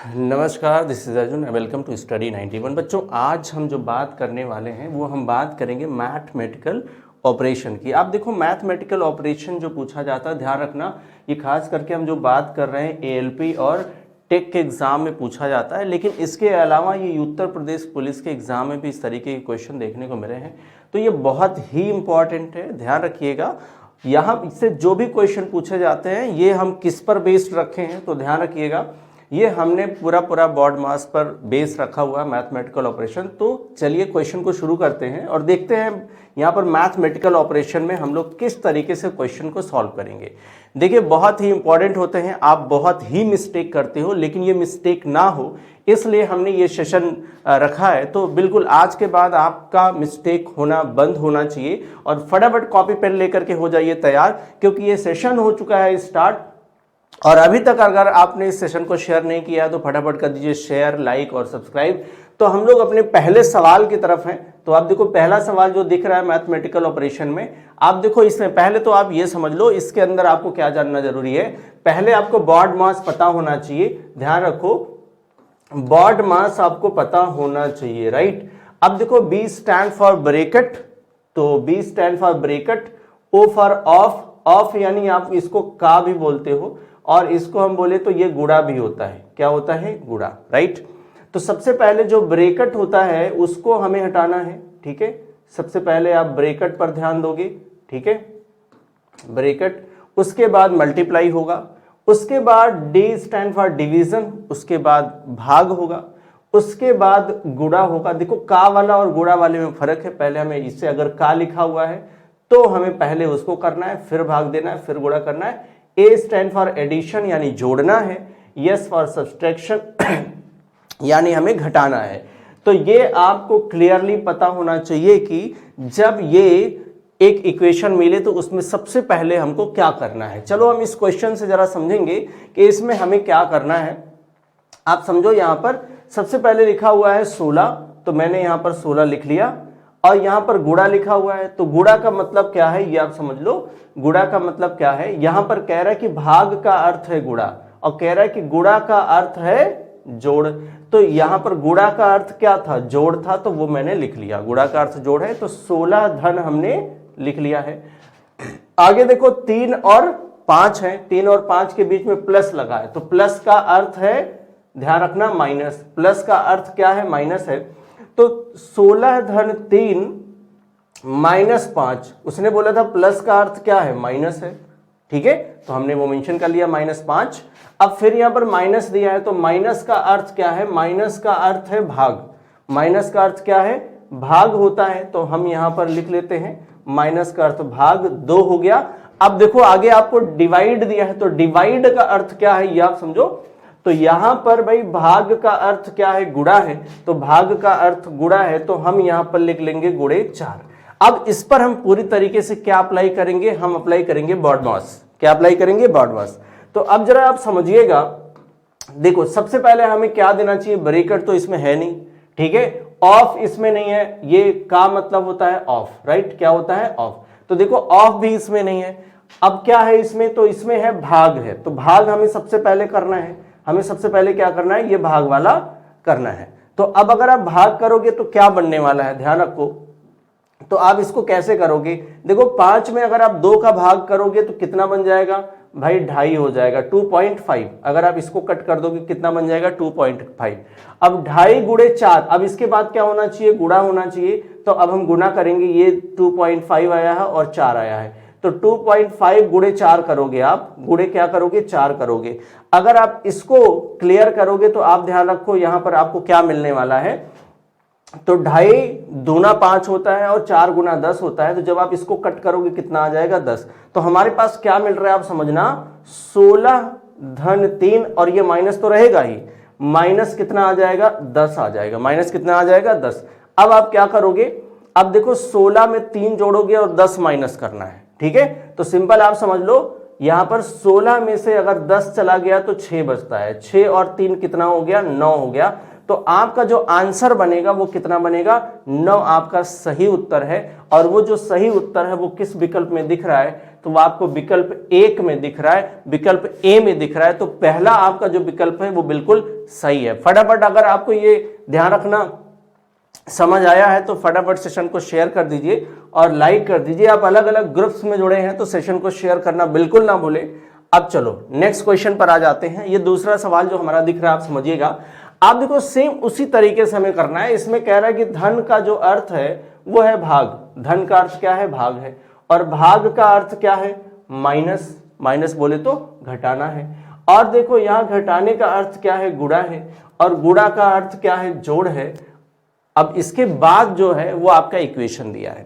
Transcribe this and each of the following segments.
नमस्कार, this is Arjun. Welcome to study 91। बच्चों, आज हम जो बात करने वाले हैं वो हम बात करेंगे मैथमेटिकल ऑपरेशन की। आप देखो, मैथमेटिकल ऑपरेशन जो पूछा जाता है, ध्यान रखना, ये खास करके हम जो बात कर रहे हैं एएलपी और टेक के एग्जाम में पूछा जाता है, लेकिन इसके अलावा ये उत्तर प्रदेश पुलिस के एग्जाम में भी इस तरीके के क्वेश्चन देखने को मिले हैं। तो ये बहुत ही इंपॉर्टेंट है, ध्यान रखिएगा। यहाँ से जो भी क्वेश्चन पूछे जाते हैं ये हम किस पर बेस्ड रखे हैं, तो ध्यान रखिएगा, ये हमने पूरा बोर्ड मास पर बेस रखा हुआ है मैथमेटिकल ऑपरेशन। तो चलिए क्वेश्चन को शुरू करते हैं और देखते हैं यहाँ पर मैथमेटिकल ऑपरेशन में हम लोग किस तरीके से क्वेश्चन को सॉल्व करेंगे। देखिए, बहुत ही इंपॉर्टेंट होते हैं, आप बहुत ही मिस्टेक करते हो, लेकिन ये मिस्टेक ना हो इसलिए हमने ये सेशन रखा है। तो बिल्कुल आज के बाद आपका मिस्टेक होना बंद होना चाहिए और फटाफट कॉपी पेन लेकर के हो जाइए तैयार, क्योंकि ये सेशन हो चुका है स्टार्ट। और अभी तक अगर आपने इस सेशन को शेयर नहीं किया तो फटाफट कर दीजिए शेयर, लाइक और सब्सक्राइब। तो हम लोग अपने पहले सवाल की तरफ हैं। तो आप देखो, पहला सवाल जो दिख रहा है मैथमेटिकल ऑपरेशन में, आप देखो इसमें पहले तो आप ये समझ लो इसके अंदर आपको क्या जानना जरूरी है। पहले आपको बॉड मास पता होना चाहिए, ध्यान रखो, बॉड मास आपको पता होना चाहिए, राइट। अब देखो, बी स्टैंड फॉर ब्रैकेट, तो B stand for bracket, O for of, of यानी आप इसको का भी बोलते हो, और इसको हम बोले तो ये गुणा भी होता है। क्या होता है? गुणा, राइट। तो सबसे पहले जो ब्रैकेट होता है उसको हमें हटाना है, ठीक है। सबसे पहले आप ब्रैकेट पर ध्यान दोगे, ठीक है, ब्रैकेट। उसके बाद मल्टीप्लाई होगा, उसके बाद डी स्टैंड फॉर डिवीजन, उसके बाद भाग होगा, उसके बाद गुणा होगा। देखो, का वाला और गुणा वाले में फर्क है। पहले हमें इससे अगर का लिखा हुआ है तो हमें पहले उसको करना है, फिर भाग देना है, फिर गुणा करना है। ए स्टैंड फॉर एडिशन यानी जोड़ना है, यस फॉर सब्सट्रैक्शन यानी हमें घटाना है। तो ये आपको क्लियरली पता होना चाहिए कि जब ये एक इक्वेशन मिले तो उसमें सबसे पहले हमको क्या करना है। चलो हम इस क्वेश्चन से जरा समझेंगे कि इसमें हमें क्या करना है। आप समझो, यहां पर सबसे पहले लिखा हुआ है 16, तो मैंने यहां पर 16 लिख लिया, और यहां पर गुणा लिखा हुआ है। तो गुणा का मतलब क्या है ये आप समझ लो। गुणा का मतलब क्या है, यहां पर कह रहा है कि भाग का अर्थ है गुणा, और कह रहा है कि गुणा का अर्थ है जोड़। तो यहां पर गुणा का अर्थ क्या था? जोड़ था, तो वो मैंने लिख लिया। गुणा का अर्थ जोड़ है, तो 16 धन हमने लिख लिया है। आगे देखो, 3 और 5 है, 3 और 5 के बीच में प्लस लगा है, तो प्लस का अर्थ है, ध्यान रखना, माइनस। प्लस का अर्थ क्या है? माइनस है। तो 16 धन 3 माइनस 5, उसने बोला था प्लस का अर्थ क्या है? माइनस है, ठीक है, तो हमने वो मेंशन कर लिया -5। अब फिर यहां पर माइनस दिया है, तो माइनस का अर्थ क्या है? माइनस का अर्थ है भाग। माइनस का अर्थ क्या है? भाग होता है, तो हम यहां पर लिख लेते हैं माइनस का अर्थ भाग, 2 हो गया। अब देखो, आगे आपको डिवाइड दिया है, तो डिवाइड का अर्थ क्या है ये आप समझो। तो यहां पर भाई भाग का अर्थ क्या है? गुणा है, तो भाग का अर्थ गुणा है, तो हम यहां पर लिख लेंगे गुणे 4। अब इस पर हम पूरी तरीके से क्या अप्लाई करेंगे? हम अप्लाई करेंगे बॉड मास। क्या अप्लाई करेंगे? बॉड मास। तो अब जरा आप समझिएगा, देखो सबसे पहले हमें क्या देना चाहिए? ब्रैकेट तो इसमें है नहीं, ठीक है, ऑफ इसमें नहीं है, ये का मतलब होता है ऑफ, राइट। क्या होता है? ऑफ। तो देखो, ऑफ भी इसमें नहीं है। अब क्या है इसमें? तो इसमें है भाग है, तो भाग हमें सबसे पहले करना है। हमें सबसे पहले क्या करना है? ये भाग वाला करना है। तो अब अगर आप भाग करोगे तो क्या बनने वाला है, ध्यान रखो। तो आप इसको कैसे करोगे? देखो, 5 में अगर आप 2 का भाग करोगे तो कितना बन जाएगा भाई? 2.5 हो जाएगा, 2.5। अगर आप इसको कट कर दोगे कितना बन जाएगा? 2.5। अब 2.5 गुणे 4, अब इसके बाद क्या होना चाहिए? गुणा होना चाहिए। तो अब हम गुणा करेंगे, ये 2.5 आया है और 4 आया है, तो 2.5 गुणे 4 करोगे आप, गुणे क्या करोगे? 4 करोगे। अगर आप इसको क्लियर करोगे तो आप ध्यान रखो, यहां पर आपको क्या मिलने वाला है? तो 2.5 दूना 5 होता है और 4 गुना 10 होता है, तो जब आप इसको कट करोगे कितना आ जाएगा? 10। तो हमारे पास क्या मिल रहा है आप समझना, 16 धन 3, और ये माइनस तो रहेगा ही, माइनस कितना आ जाएगा? 10 आ जाएगा। माइनस कितना आ जाएगा? 10। अब आप क्या करोगे? अब देखो, 16 में 3 जोड़ोगे और 10 माइनस करना है, ठीक है। तो सिंपल आप समझ लो, यहां पर 16 में से अगर 10 चला गया तो 6 बचता है, 6 और 3 कितना हो गया? 9 हो गया। तो आपका जो आंसर बनेगा वो कितना बनेगा, 9 आपका सही उत्तर है। और वो जो सही उत्तर है वो किस विकल्प में दिख रहा है, तो वो आपको विकल्प 1 में दिख रहा है, विकल्प ए में दिख रहा है। तो पहला आपका जो विकल्प है वो बिल्कुल सही है। फटाफट अगर आपको ये ध्यान रखना समझ आया है तो फटाफट सेशन को शेयर कर दीजिए और लाइक कर दीजिए। आप अलग अलग ग्रुप्स में जुड़े हैं तो सेशन को शेयर करना बिल्कुल ना भूलें। अब चलो नेक्स्ट क्वेश्चन पर आ जाते हैं। ये दूसरा सवाल जो हमारा दिख रहा है आप समझिएगा। आप देखो सेम उसी तरीके से हमें करना है। इसमें कह रहा है कि धन का जो अर्थ है वो है भाग। धन का अर्थ क्या है, भाग है। और भाग का अर्थ क्या है, माइनस। माइनस बोले तो घटाना है। और देखो यहां घटाने का अर्थ क्या है, गुणा है। और गुणा का अर्थ क्या है, जोड़ है। अब इसके बाद जो है वो आपका इक्वेशन दिया है।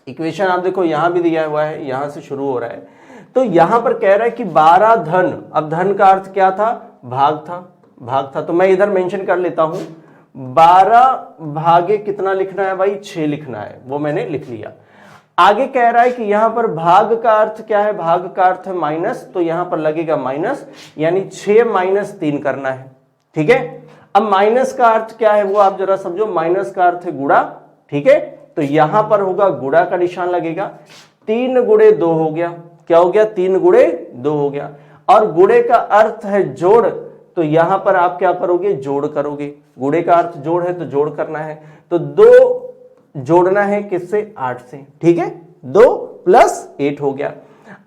इक्वेशन आप देखो यहां भी दिया हुआ है, यहां से शुरू हो रहा है। तो यहां पर कह रहा है कि 12 धन। अब धन का अर्थ क्या था, भाग था। भाग था तो मैं इधर मेंशन कर लेता हूं 12 भागे कितना लिखना है भाई, 6 लिखना है। वो मैंने लिख लिया। आगे कह रहा है कि यहां पर भाग का अर्थ क्या है, भाग का अर्थ है माइनस। तो यहां पर लगेगा माइनस, यानी 6 माइनस 3 करना है। ठीक है। अब माइनस का अर्थ क्या है वो आप जरा समझो। माइनस का अर्थ है गुणा। ठीक है। तो यहां पर होगा गुणा का निशान लगेगा। 3 गुणे 2 हो गया। क्या हो गया, 3 गुणे 2 हो गया। और गुणे का अर्थ है जोड़। तो यहां पर आप क्या करोगे, जोड़ करोगे। गुणे का अर्थ जोड़ है तो जोड़ करना है। तो 2 जोड़ना है किससे, 8 से। ठीक है। 2 + 8 हो गया।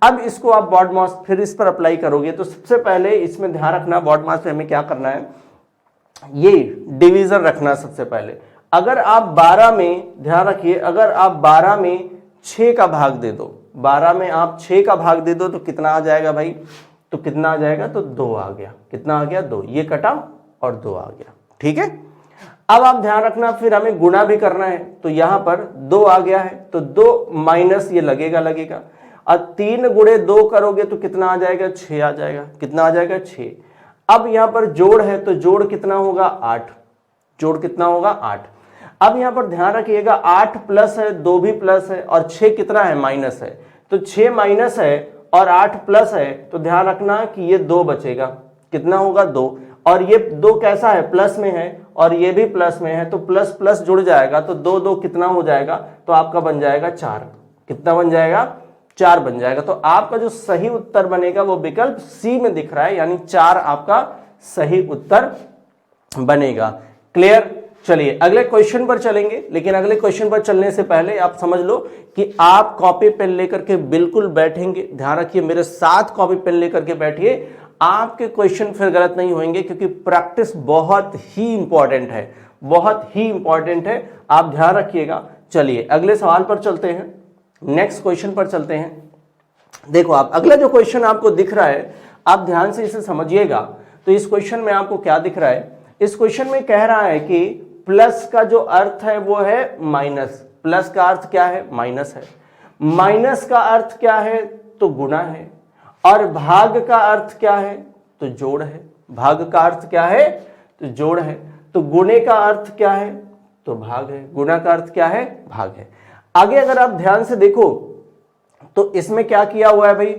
अब इसको आप बॉडमास फिर इस पर अप्लाई करोगे। तो सबसे पहले इसमें ध्यान रखना, बॉडमास में हमें क्या करना है, ये डिवीजन रखना सबसे पहले। अगर आप 12 में, ध्यान रखिए, अगर आप 12 में 6 का भाग दे दो, 12 में आप 6 का भाग दे दो तो कितना आ जाएगा भाई, तो कितना आ जाएगा, तो 2 आ गया। कितना आ गया, 2। ये कटा और 2 आ गया। ठीक है। अब आप ध्यान रखना फिर हमें गुणा भी करना है। तो यहां पर 2 आ गया है तो 2 माइनस ये लगेगा। और 3 गुणे 2 करोगे तो कितना आ जाएगा, 6 आ जाएगा। कितना आ जाएगा, 6। अब यहां पर जोड़ है तो जोड़ कितना होगा, 8। जोड़ कितना होगा, 8। अब यहां पर ध्यान रखिएगा 8 प्लस है, 2 भी प्लस है, और 6 कितना है, माइनस है। तो 6 माइनस है और 8 प्लस है। तो ध्यान रखना कि ये 2 बचेगा। कितना होगा, 2। और ये 2 कैसा है, प्लस में है, और ये भी प्लस में है। तो प्लस प्लस जुड़ जाएगा तो 2 2 कितना हो जाएगा, तो आपका बन जाएगा 4। कितना बन जाएगा, 4 बन जाएगा। तो आपका जो सही उत्तर बनेगा वो विकल्प सी में दिख रहा है, यानी 4 आपका सही उत्तर बनेगा। क्लियर। चलिए अगले क्वेश्चन पर चलेंगे। लेकिन अगले क्वेश्चन पर चलने से पहले आप समझ लो कि आप कॉपी पेन लेकर के बिल्कुल बैठेंगे। ध्यान रखिए, मेरे साथ कॉपी पेन लेकर के बैठिए। आपके क्वेश्चन फिर गलत नहीं होंगे, क्योंकि प्रैक्टिस बहुत ही इंपॉर्टेंट है, बहुत ही इंपॉर्टेंट है। आप ध्यान रखिएगा। चलिए अगले सवाल पर चलते हैं, नेक्स्ट क्वेश्चन पर चलते हैं। देखो आप अगला जो क्वेश्चन आपको दिख रहा है, आप ध्यान से इसे समझिएगा। तो इस क्वेश्चन में आपको क्या दिख रहा है, इस क्वेश्चन में कह रहा है कि प्लस का जो अर्थ है वो है माइनस। प्लस का अर्थ क्या है, माइनस है। माइनस का अर्थ क्या है, तो गुणा है। और भाग का अर्थ क्या है, तो जोड़ है। भाग का अर्थ क्या है, तो जोड़ है। तो गुणे का अर्थ क्या है, तो भाग है। गुणा का अर्थ क्या है, भाग है। आगे अगर आप ध्यान से देखो तो इसमें क्या किया हुआ है भाई,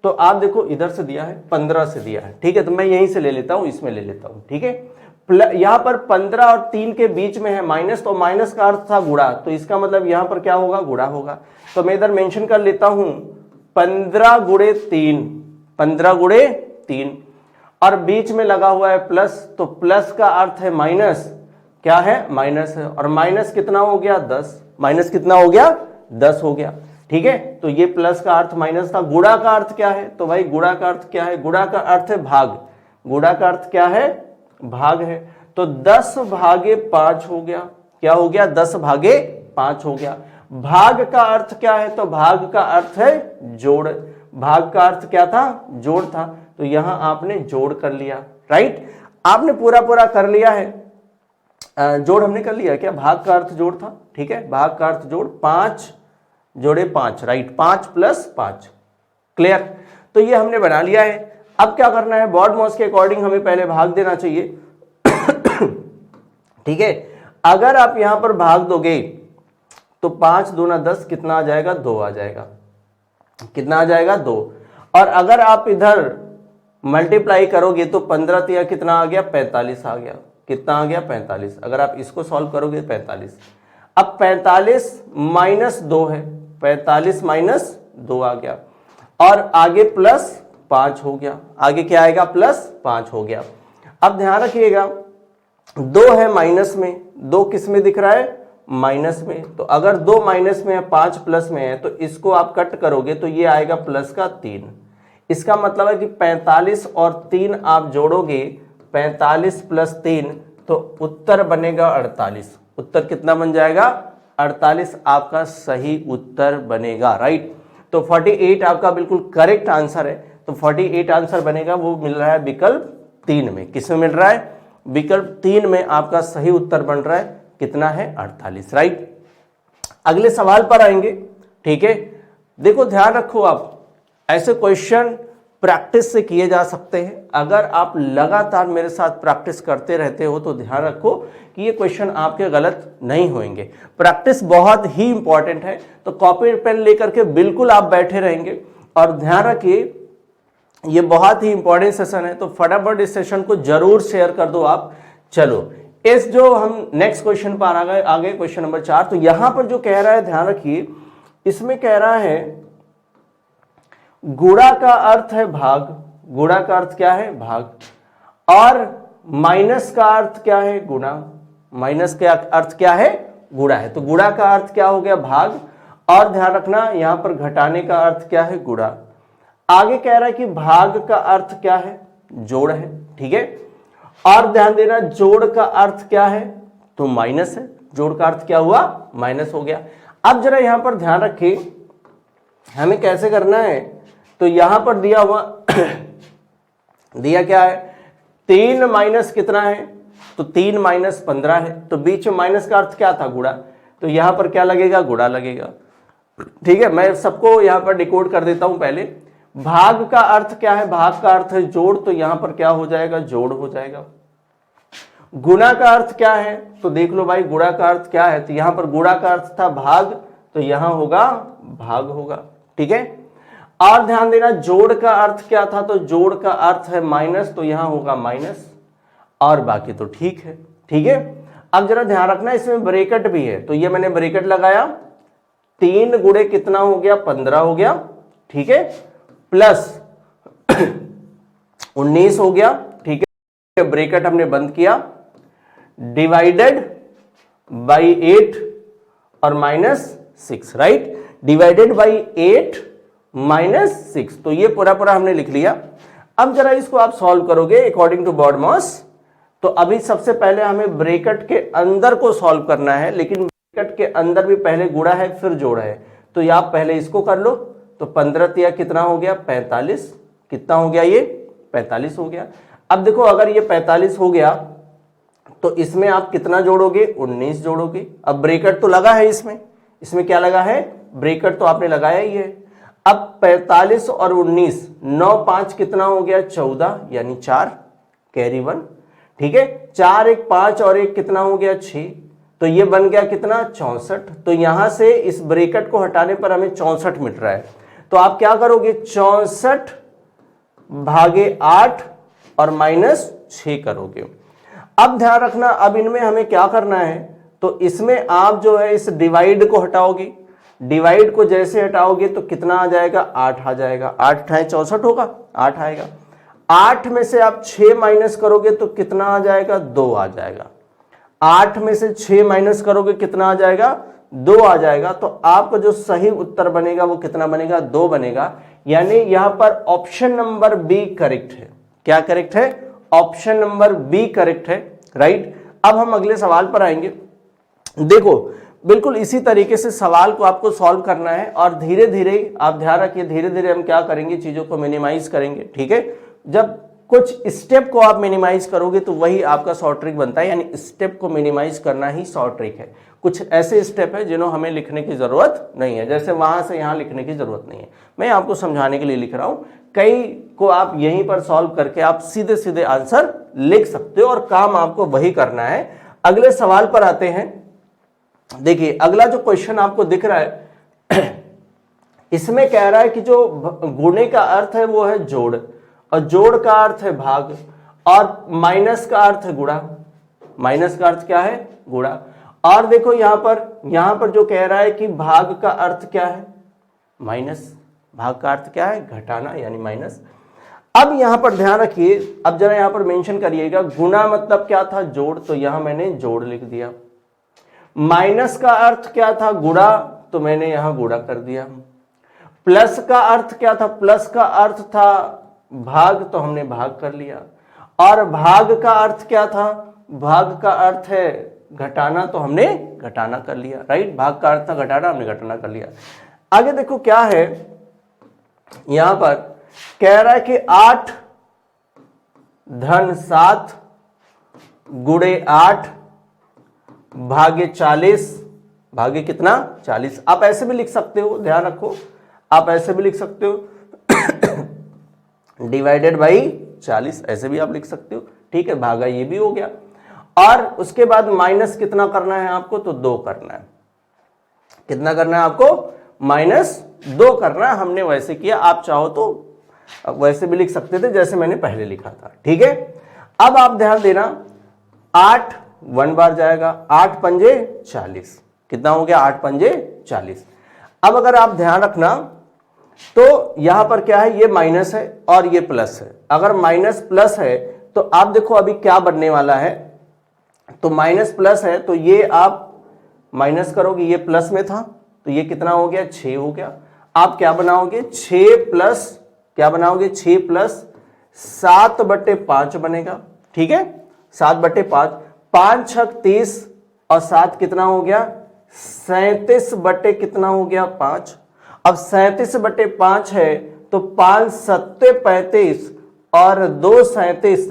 तो आप देखो इधर से दिया है, 15 से दिया है। ठीक है। तो मैं यहीं से ले लेता हूं, इसमें ले लेता हूं। ठीक है। यहां पर 15 और 3 के बीच में है माइनस, तो माइनस का अर्थ था गुणा। तो इसका मतलब यहां पर क्या होगा, गुणा होगा। तो मैं इधर मेंशन कर लेता हूं 15 गुणे 3, 15 गुणे 3। और बीच में लगा हुआ है प्लस, तो प्लस का अर्थ है माइनस। क्या है, माइनस है। और माइनस कितना हो गया, 10। माइनस कितना हो गया, 10 हो गया। ठीक है। तो ये प्लस का अर्थ माइनस था। गुणा का अर्थ क्या है, तो भाई गुणा का अर्थ क्या है, गुणा का अर्थ है भाग। गुणा का अर्थ क्या है, भाग है। तो 10 भागे 5 हो गया। क्या हो गया, 10 भागे 5 हो गया। भाग का अर्थ क्या है, तो भाग का अर्थ है जोड़। भाग का अर्थ क्या था, जोड़ था। तो यहां आपने जोड़ कर लिया। राइट। आपने पूरा पूरा कर लिया है। जोड़ हमने कर लिया क्या, भाग का अर्थ जोड़ था। ठीक है। भाग का अर्थ जोड़, 5 जोड़े 5। राइट। 5 + 5। क्लियर। तो ये हमने बना लिया है। अब क्या करना है, बॉडमॉस के अकॉर्डिंग हमें पहले भाग देना चाहिए। ठीक है। अगर आप यहां पर भाग दोगे तो 5 दूना 10, कितना आ जाएगा, 2 आ जाएगा। कितना आ जाएगा, 2। और अगर आप इधर मल्टीप्लाई करोगे तो 15 तिया कितना आ गया, 45 आ गया। कितना आ गया 45। अगर आप इसको सॉल्व करोगे 45। अब 45 माइनस 2 है, 45 माइनस 2 आ गया, और आगे प्लस 5 हो गया, आगे क्या आएगा प्लस 5 हो गया। अब ध्यान रखिएगा 2 है माइनस में, 2 किस में दिख रहा है माइनस में, तो अगर 2 माइनस में है 5 प्लस में है तो इसको आप कट करोगे तो ये आएगा प्लस का 3। इसका मतलब है कि 45 और 3 आप जोड़ोगे, 45 प्लस 3 तो उत्तर बनेगा 48। उत्तर कितना बन जाएगा 48 आपका सही उत्तर बनेगा, राइट। तो 48 आपका बिल्कुल करेक्ट आंसर है। तो 48 आंसर बनेगा, वो मिल रहा है विकल्प 3 में। किसमें मिल रहा है विकल्प 3 में आपका सही उत्तर बन रहा है, कितना है 48, राइट। अगले सवाल पर आएंगे, ठीक है। देखो ध्यान रखो, आप ऐसे क्वेश्चन प्रैक्टिस से किए जा सकते हैं। अगर आप लगातार मेरे साथ प्रैक्टिस करते रहते हो तो ध्यान रखो कि ये क्वेश्चन आपके गलत नहीं होंगे। प्रैक्टिस बहुत ही इंपॉर्टेंट है, तो कॉपी पेन लेकर के बिल्कुल आप बैठे रहेंगे। और ध्यान रखिए ये बहुत ही इंपॉर्टेंट सेशन है, तो फटाफट इस सेशन को जरूर शेयर कर दो आप। चलो इस जो हम नेक्स्ट क्वेश्चन पर आ गए क्वेश्चन नंबर 4। तो यहां पर जो कह रहा है ध्यान रखिए, इसमें कह रहा है गुणा का अर्थ है भाग, गुणा का अर्थ क्या है भाग, और माइनस का अर्थ क्या है गुणा, माइनस का अर्थ क्या है गुणा है। तो गुणा का अर्थ क्या हो गया भाग, और ध्यान रखना यहां पर घटाने का अर्थ क्या है गुणा। आगे कह रहा है कि भाग का अर्थ क्या है जोड़ है, ठीक है। और ध्यान देना जोड़ का अर्थ क्या है तो माइनस है, जोड़ का अर्थ क्या हुआ माइनस हो गया। अब जरा यहां पर ध्यान रखिए हमें कैसे करना है। तो यहां पर दिया हुआ दिया क्या है 3 माइनस कितना है, तो 3 माइनस 15 है, तो बीच में माइनस का अर्थ क्या था गुणा, तो यहां पर क्या लगेगा गुणा लगेगा, ठीक है। मैं सबको यहां पर डिकोड कर देता हूं पहले। भाग का अर्थ क्या है, भाग का अर्थ है जोड़, तो यहां पर क्या हो जाएगा जोड़ हो जाएगा। गुणा का अर्थ क्या है, तो देख लो भाई गुणा का अर्थ क्या है, तो यहां पर गुणा का अर्थ था भाग, तो यहां होगा भाग होगा, ठीक है। और ध्यान देना जोड़ का अर्थ क्या था, तो जोड़ का अर्थ है माइनस, तो यहां होगा माइनस, और बाकी तो ठीक है, ठीक है। अब जरा ध्यान रखना इसमें ब्रैकेट भी है, तो ये मैंने ब्रैकेट लगाया, 3 गुणे कितना हो गया 15 हो गया, ठीक है, प्लस 19 हो गया, ठीक है, ब्रैकेट हमने बंद किया, डिवाइडेड बाई 8 और minus 6, right. Divided by 8 minus 6, तो ये पूरा पूरा हमने लिख लिया। अब जरा इसको आप सॉल्व करोगे अकॉर्डिंग टू बॉडमॉस। तो अभी सबसे पहले हमें ब्रैकेट के अंदर को सॉल्व करना है, लेकिन ब्रैकेट के अंदर भी पहले गुणा है फिर जोड़ा है, तो ये आप पहले इसको कर लो। तो 15 तिया कितना हो गया 45, कितना हो गया ये 45 हो गया। अब देखो अगर ये 45 हो गया तो इसमें आप कितना जोड़ोगे 19 जोड़ोगे। अब ब्रैकेट तो लगा है इसमें क्या लगा है ब्रैकेट तो आपने लगाया ही है। अब 45 और 19 9 5 कितना हो गया 14, यानी 4 कैरी 1, ठीक है। 4 1 5 और 1 कितना हो गया 6, तो ये बन गया कितना 64। तो यहां से इस ब्रैकेट को हटाने पर हमें 64 मिल रहा है। तो आप क्या करोगे 64 भागे 8 और माइनस 6 करोगे। अब ध्यान रखना अब इनमें हमें क्या करना है, तो इसमें आप जो है इस डिवाइड को हटाओगे, डिवाइड को जैसे हटाओगे तो कितना आ जाएगा 8 आ जाएगा, 8 × 64 होगा 8 आएगा। 8 में से आप 6 माइनस करोगे तो कितना आ जाएगा 2 आ जाएगा। 8 में से 6 माइनस करोगे कितना आ जाएगा 2 आ जाएगा। तो आपका जो सही उत्तर बनेगा वो कितना बनेगा 2 बनेगा। यानी यहां पर ऑप्शन नंबर बी करेक्ट है। क्या करेक्ट है ऑप्शन नंबर बी करेक्ट है, राइट। अब हम अगले सवाल पर आएंगे। देखो बिल्कुल इसी तरीके से सवाल को आपको सॉल्व करना है और धीरे धीरे आप ध्यान रखिए, धीरे धीरे हम क्या करेंगे चीजों को मिनिमाइज करेंगे, ठीक है। जब कुछ स्टेप को आप मिनिमाइज करोगे तो वही आपका शॉर्ट ट्रिक बनता है, यानी स्टेप को मिनिमाइज करना ही शॉर्ट ट्रिक है। कुछ ऐसे स्टेप है जिन्हों हमें लिखने की जरूरत नहीं है, जैसे वहां से यहां लिखने की जरूरत नहीं है, मैं आपको समझाने के लिए लिख रहा हूं। कई को आप यहीं पर सॉल्व करके आप सीधे सीधे आंसर लिख सकते हो और काम आपको वही करना है। अगले सवाल पर आते हैं। देखिए अगला जो क्वेश्चन आपको दिख रहा है इसमें कह रहा है कि जो गुणे का अर्थ है वो है जोड़, और जोड़ का अर्थ है भाग, और माइनस का अर्थ है गुणा। माइनस का अर्थ क्या है, गुणा। और देखो यहां पर जो कह रहा है कि भाग का अर्थ क्या है, माइनस। भाग का अर्थ क्या है, घटाना यानी माइनस। अब यहां पर ध्यान रखिए, अब जरा यहां पर मेंशन करिएगा, गुणा मतलब क्या था, जोड़, तो यहां मैंने जोड़ लिख दिया। माइनस का अर्थ क्या था, गुणा, तो मैंने यहां गुणा कर दिया। प्लस का अर्थ क्या था, प्लस का अर्थ था भाग, तो हमने भाग कर लिया। और भाग का अर्थ क्या था, भाग का अर्थ है घटाना, तो हमने घटाना कर लिया, राइट। भाग का अर्थ था घटाना, हमने घटाना कर लिया। आगे देखो क्या है, यहां पर कह रहा है कि 8 धन 7 गुणे 8 भागे 40, भागे कितना, 40। आप ऐसे भी लिख सकते हो, ध्यान रखो, आप ऐसे भी लिख सकते हो डिवाइडेड बाई 40, ऐसे भी आप लिख सकते हो, ठीक है। भागा ये भी हो गया। और उसके बाद माइनस कितना करना है आपको, तो 2 करना है। कितना करना है आपको, -2 करना है। हमने वैसे किया, आप चाहो तो वैसे भी लिख सकते थे जैसे मैंने पहले लिखा था, ठीक है। अब आप ध्यान देना, 8 1 बार जाएगा, 8 पंजे 40, कितना हो गया, 8 पंजे 40। अब अगर आप ध्यान रखना तो यहां पर क्या है, ये माइनस है और ये प्लस है। अगर माइनस प्लस है तो आप देखो अभी क्या बनने वाला है, तो माइनस प्लस है तो ये आप माइनस करोगे, ये प्लस में था तो ये कितना हो गया, 6 हो गया। आप क्या बनाओगे, 6 प्लस क्या बनाओगे, 6 प्लस 7/5 बनेगा, ठीक है। 7/5, 5 6 30 और 7 कितना हो गया, 37 बटे कितना हो गया, 5। अब 37/5 है तो 5 7 35 और 2 37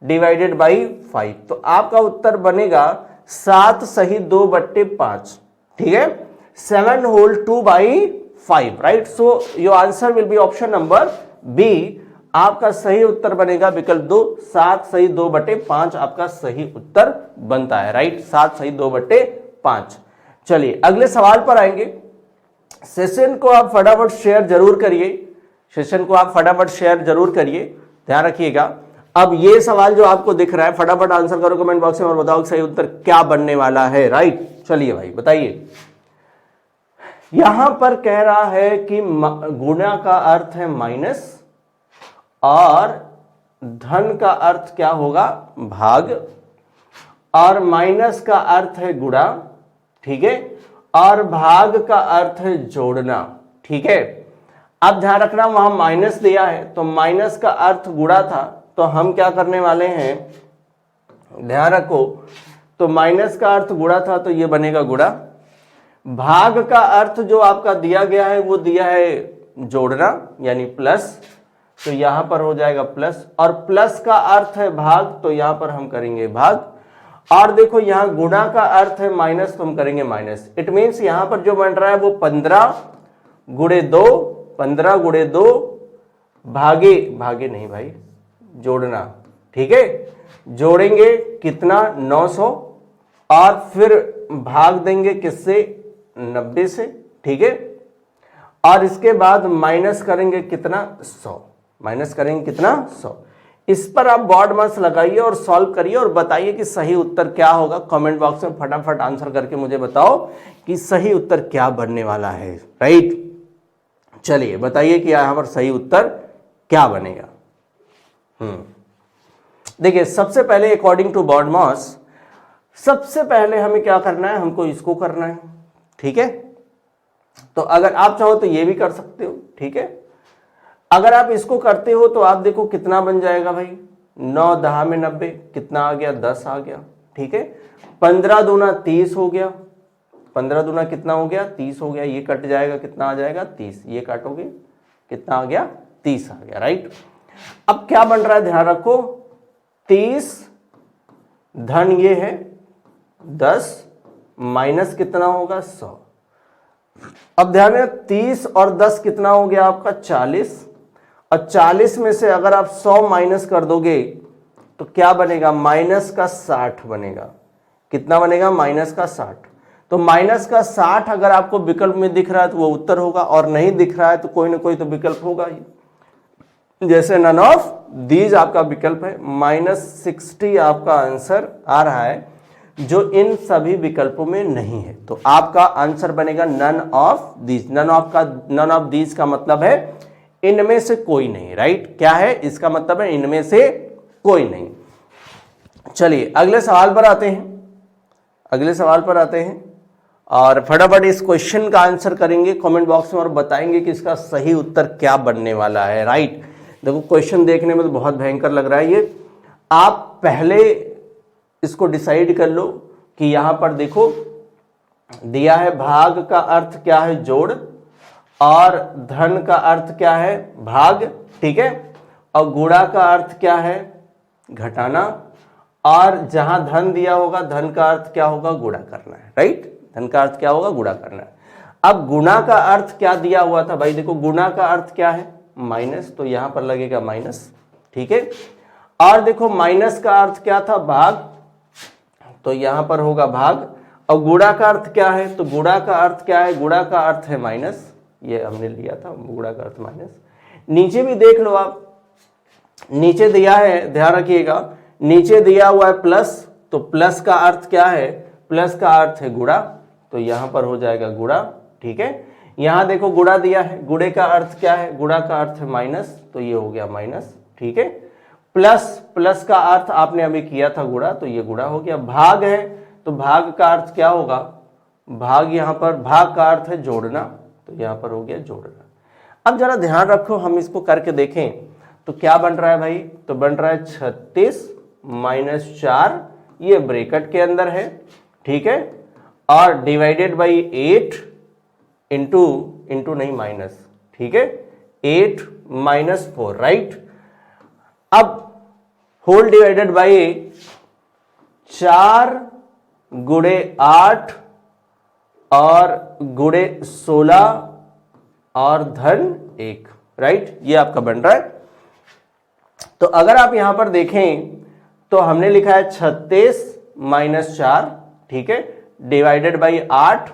डिवाइडेड बाई 5, तो आपका उत्तर बनेगा 7 सही 2/5, ठीक है, 7 whole 2/5, right. So your answer will be option number B. आपका सही उत्तर बनेगा विकल्प 2, 7 सही 2/5 आपका सही उत्तर बनता है, राइट। 7 सही 2/5। चलिए अगले सवाल पर आएंगे। सेशन को आप फटाफट शेयर जरूर करिए, सेशन को आप फटाफट शेयर जरूर करिए, ध्यान रखिएगा। अब ये सवाल जो आपको दिख रहा है, फटाफट आंसर करो कमेंट बॉक्स में और बताओ कि सही उत्तर क्या बनने वाला है, राइट। चलिए भाई बताइए। यहां पर कह रहा है कि गुणा का अर्थ है माइनस और धन का अर्थ क्या होगा, भाग, और माइनस का अर्थ है गुणा, ठीक है, और भाग का अर्थ है जोड़ना, ठीक है। अब ध्यान रखना वहां माइनस दिया है तो माइनस का अर्थ गुणा था, तो हम क्या करने वाले हैं, ध्यान रखो, तो माइनस का अर्थ गुणा था तो ये बनेगा गुणा। भाग का अर्थ जो आपका दिया गया है वो दिया है जोड़ना यानी प्लस, तो यहां पर हो जाएगा प्लस, और प्लस का अर्थ है भाग, तो यहां पर हम करेंगे भाग। और देखो यहां गुणा का अर्थ है माइनस, तो हम करेंगे माइनस। इट मींस यहां पर जो बन रहा है वो 15 गुणे 2, 15 गुणे 2 भागे, भागे नहीं भाई, जोड़ना, ठीक है। जोड़ेंगे कितना, 900, और फिर भाग देंगे किससे, 90 से, ठीक है। और इसके बाद माइनस करेंगे कितना, 100, माइनस करेंगे कितना, 100। इस पर आप बोर्ड मार्क्स लगाइए और सॉल्व करिए और बताइए कि सही उत्तर क्या होगा। कमेंट बॉक्स में फटाफट आंसर करके मुझे बताओ कि सही उत्तर क्या बनने वाला है, राइट। चलिए बताइए कि यहां पर सही उत्तर क्या बनेगा। देखिए सबसे पहले अकॉर्डिंग टू बोर्ड मार्क्स, सबसे पहले हमें क्या करना है, हमको इसको करना है, ठीक है। तो अगर आप चाहो तो ये भी कर सकते हो, ठीक है। अगर आप इसको करते हो तो आप देखो कितना बन जाएगा भाई, 9 10 में 90, कितना आ गया, 10 आ गया, ठीक है। 15 दूना 30 हो गया, 15 दूना कितना हो गया, 30 हो गया। ये कट जाएगा, कितना आ जाएगा, 30, ये काटोगे कितना आ गया, 30 आ गया, राइट। अब क्या बन रहा है, ध्यान रखो, 30 धन ये है 10 माइनस कितना होगा, 100। अब ध्यान में 30 और 10 कितना हो गया आपका, 40, और 40 में से अगर आप 100 माइनस कर दोगे तो क्या बनेगा, माइनस का 60 बनेगा। कितना बनेगा, माइनस का 60। तो माइनस का 60 अगर आपको विकल्प में दिख रहा है तो वो उत्तर होगा, और नहीं दिख रहा है तो कोई ना कोई तो विकल्प होगा ही। जैसे नन ऑफ दीज आपका विकल्प है, -60 आपका आंसर आ रहा है जो इन सभी विकल्पों में नहीं है। तो आपका आंसर बनेगा none of these. None of these का मतलब है इनमें से कोई नहीं, राइट। क्या है इसका मतलब है इनमें से कोई नहीं। चलिए अगले सवाल पर आते हैं, और फटाफट इस क्वेश्चन का आंसर करेंगे कमेंट बॉक्स में और बताएंगे कि इसका सही उत्तर क्या बनने वाला है, राइट। देखो क्वेश्चन देखने में तो बहुत भयंकर लग रहा है ये। आप पहले इसको डिसाइड कर लो कि यहां पर देखो दिया है भाग का अर्थ क्या है, जोड़, और धन का अर्थ क्या है, भाग, ठीक है, और गुणा का अर्थ क्या है, घटाना, और जहां धन दिया होगा धन का अर्थ क्या होगा, गुणा करना है, राइट। धन का अर्थ क्या होगा, गुणा करना है। अब गुणा का अर्थ क्या दिया हुआ था भाई, देखो गुणा का अर्थ क्या है, माइनस, तो यहां पर लगेगा माइनस, ठीक है। और देखो माइनस का अर्थ क्या था, भाग, तो यहां पर होगा भाग। और गुणा का अर्थ क्या है, तो गुणा का अर्थ क्या है, गुणा का अर्थ है माइनस, ये हमने लिया था, गुणा का अर्थ माइनस। नीचे भी देख लो आप, नीचे दिया है, ध्यान रखिएगा, नीचे दिया हुआ है प्लस, तो प्लस का अर्थ क्या है, प्लस का अर्थ है गुणा, तो यहां पर हो जाएगा गुणा, ठीक है। यहां देखो गुणा दिया है, गुणे का अर्थ क्या है, गुणा का अर्थ है माइनस, तो ये हो गया माइनस, ठीक है। प्लस का अर्थ आपने अभी किया था गुणा, तो ये गुणा हो गया। भाग है, तो भाग का अर्थ क्या होगा, भाग, यहां पर भाग का अर्थ है जोड़ना, तो यहां पर हो गया जोड़ना। अब जरा ध्यान रखो, हम इसको करके देखें तो क्या बन रहा है भाई, तो बन रहा है 36 - 4, ये ब्रैकेट के अंदर है, ठीक है, और डिवाइडेड बाई 8 इंटू नहीं माइनस, ठीक है, 8 - 4, राइट। अब होल डिवाइडेड बाई 4 गुणे 8 और गुणे 16 और धन 1, राइट, ये आपका बन रहा है। तो अगर आप यहां पर देखें तो हमने लिखा है 36 - 4, ठीक है, डिवाइडेड बाई 8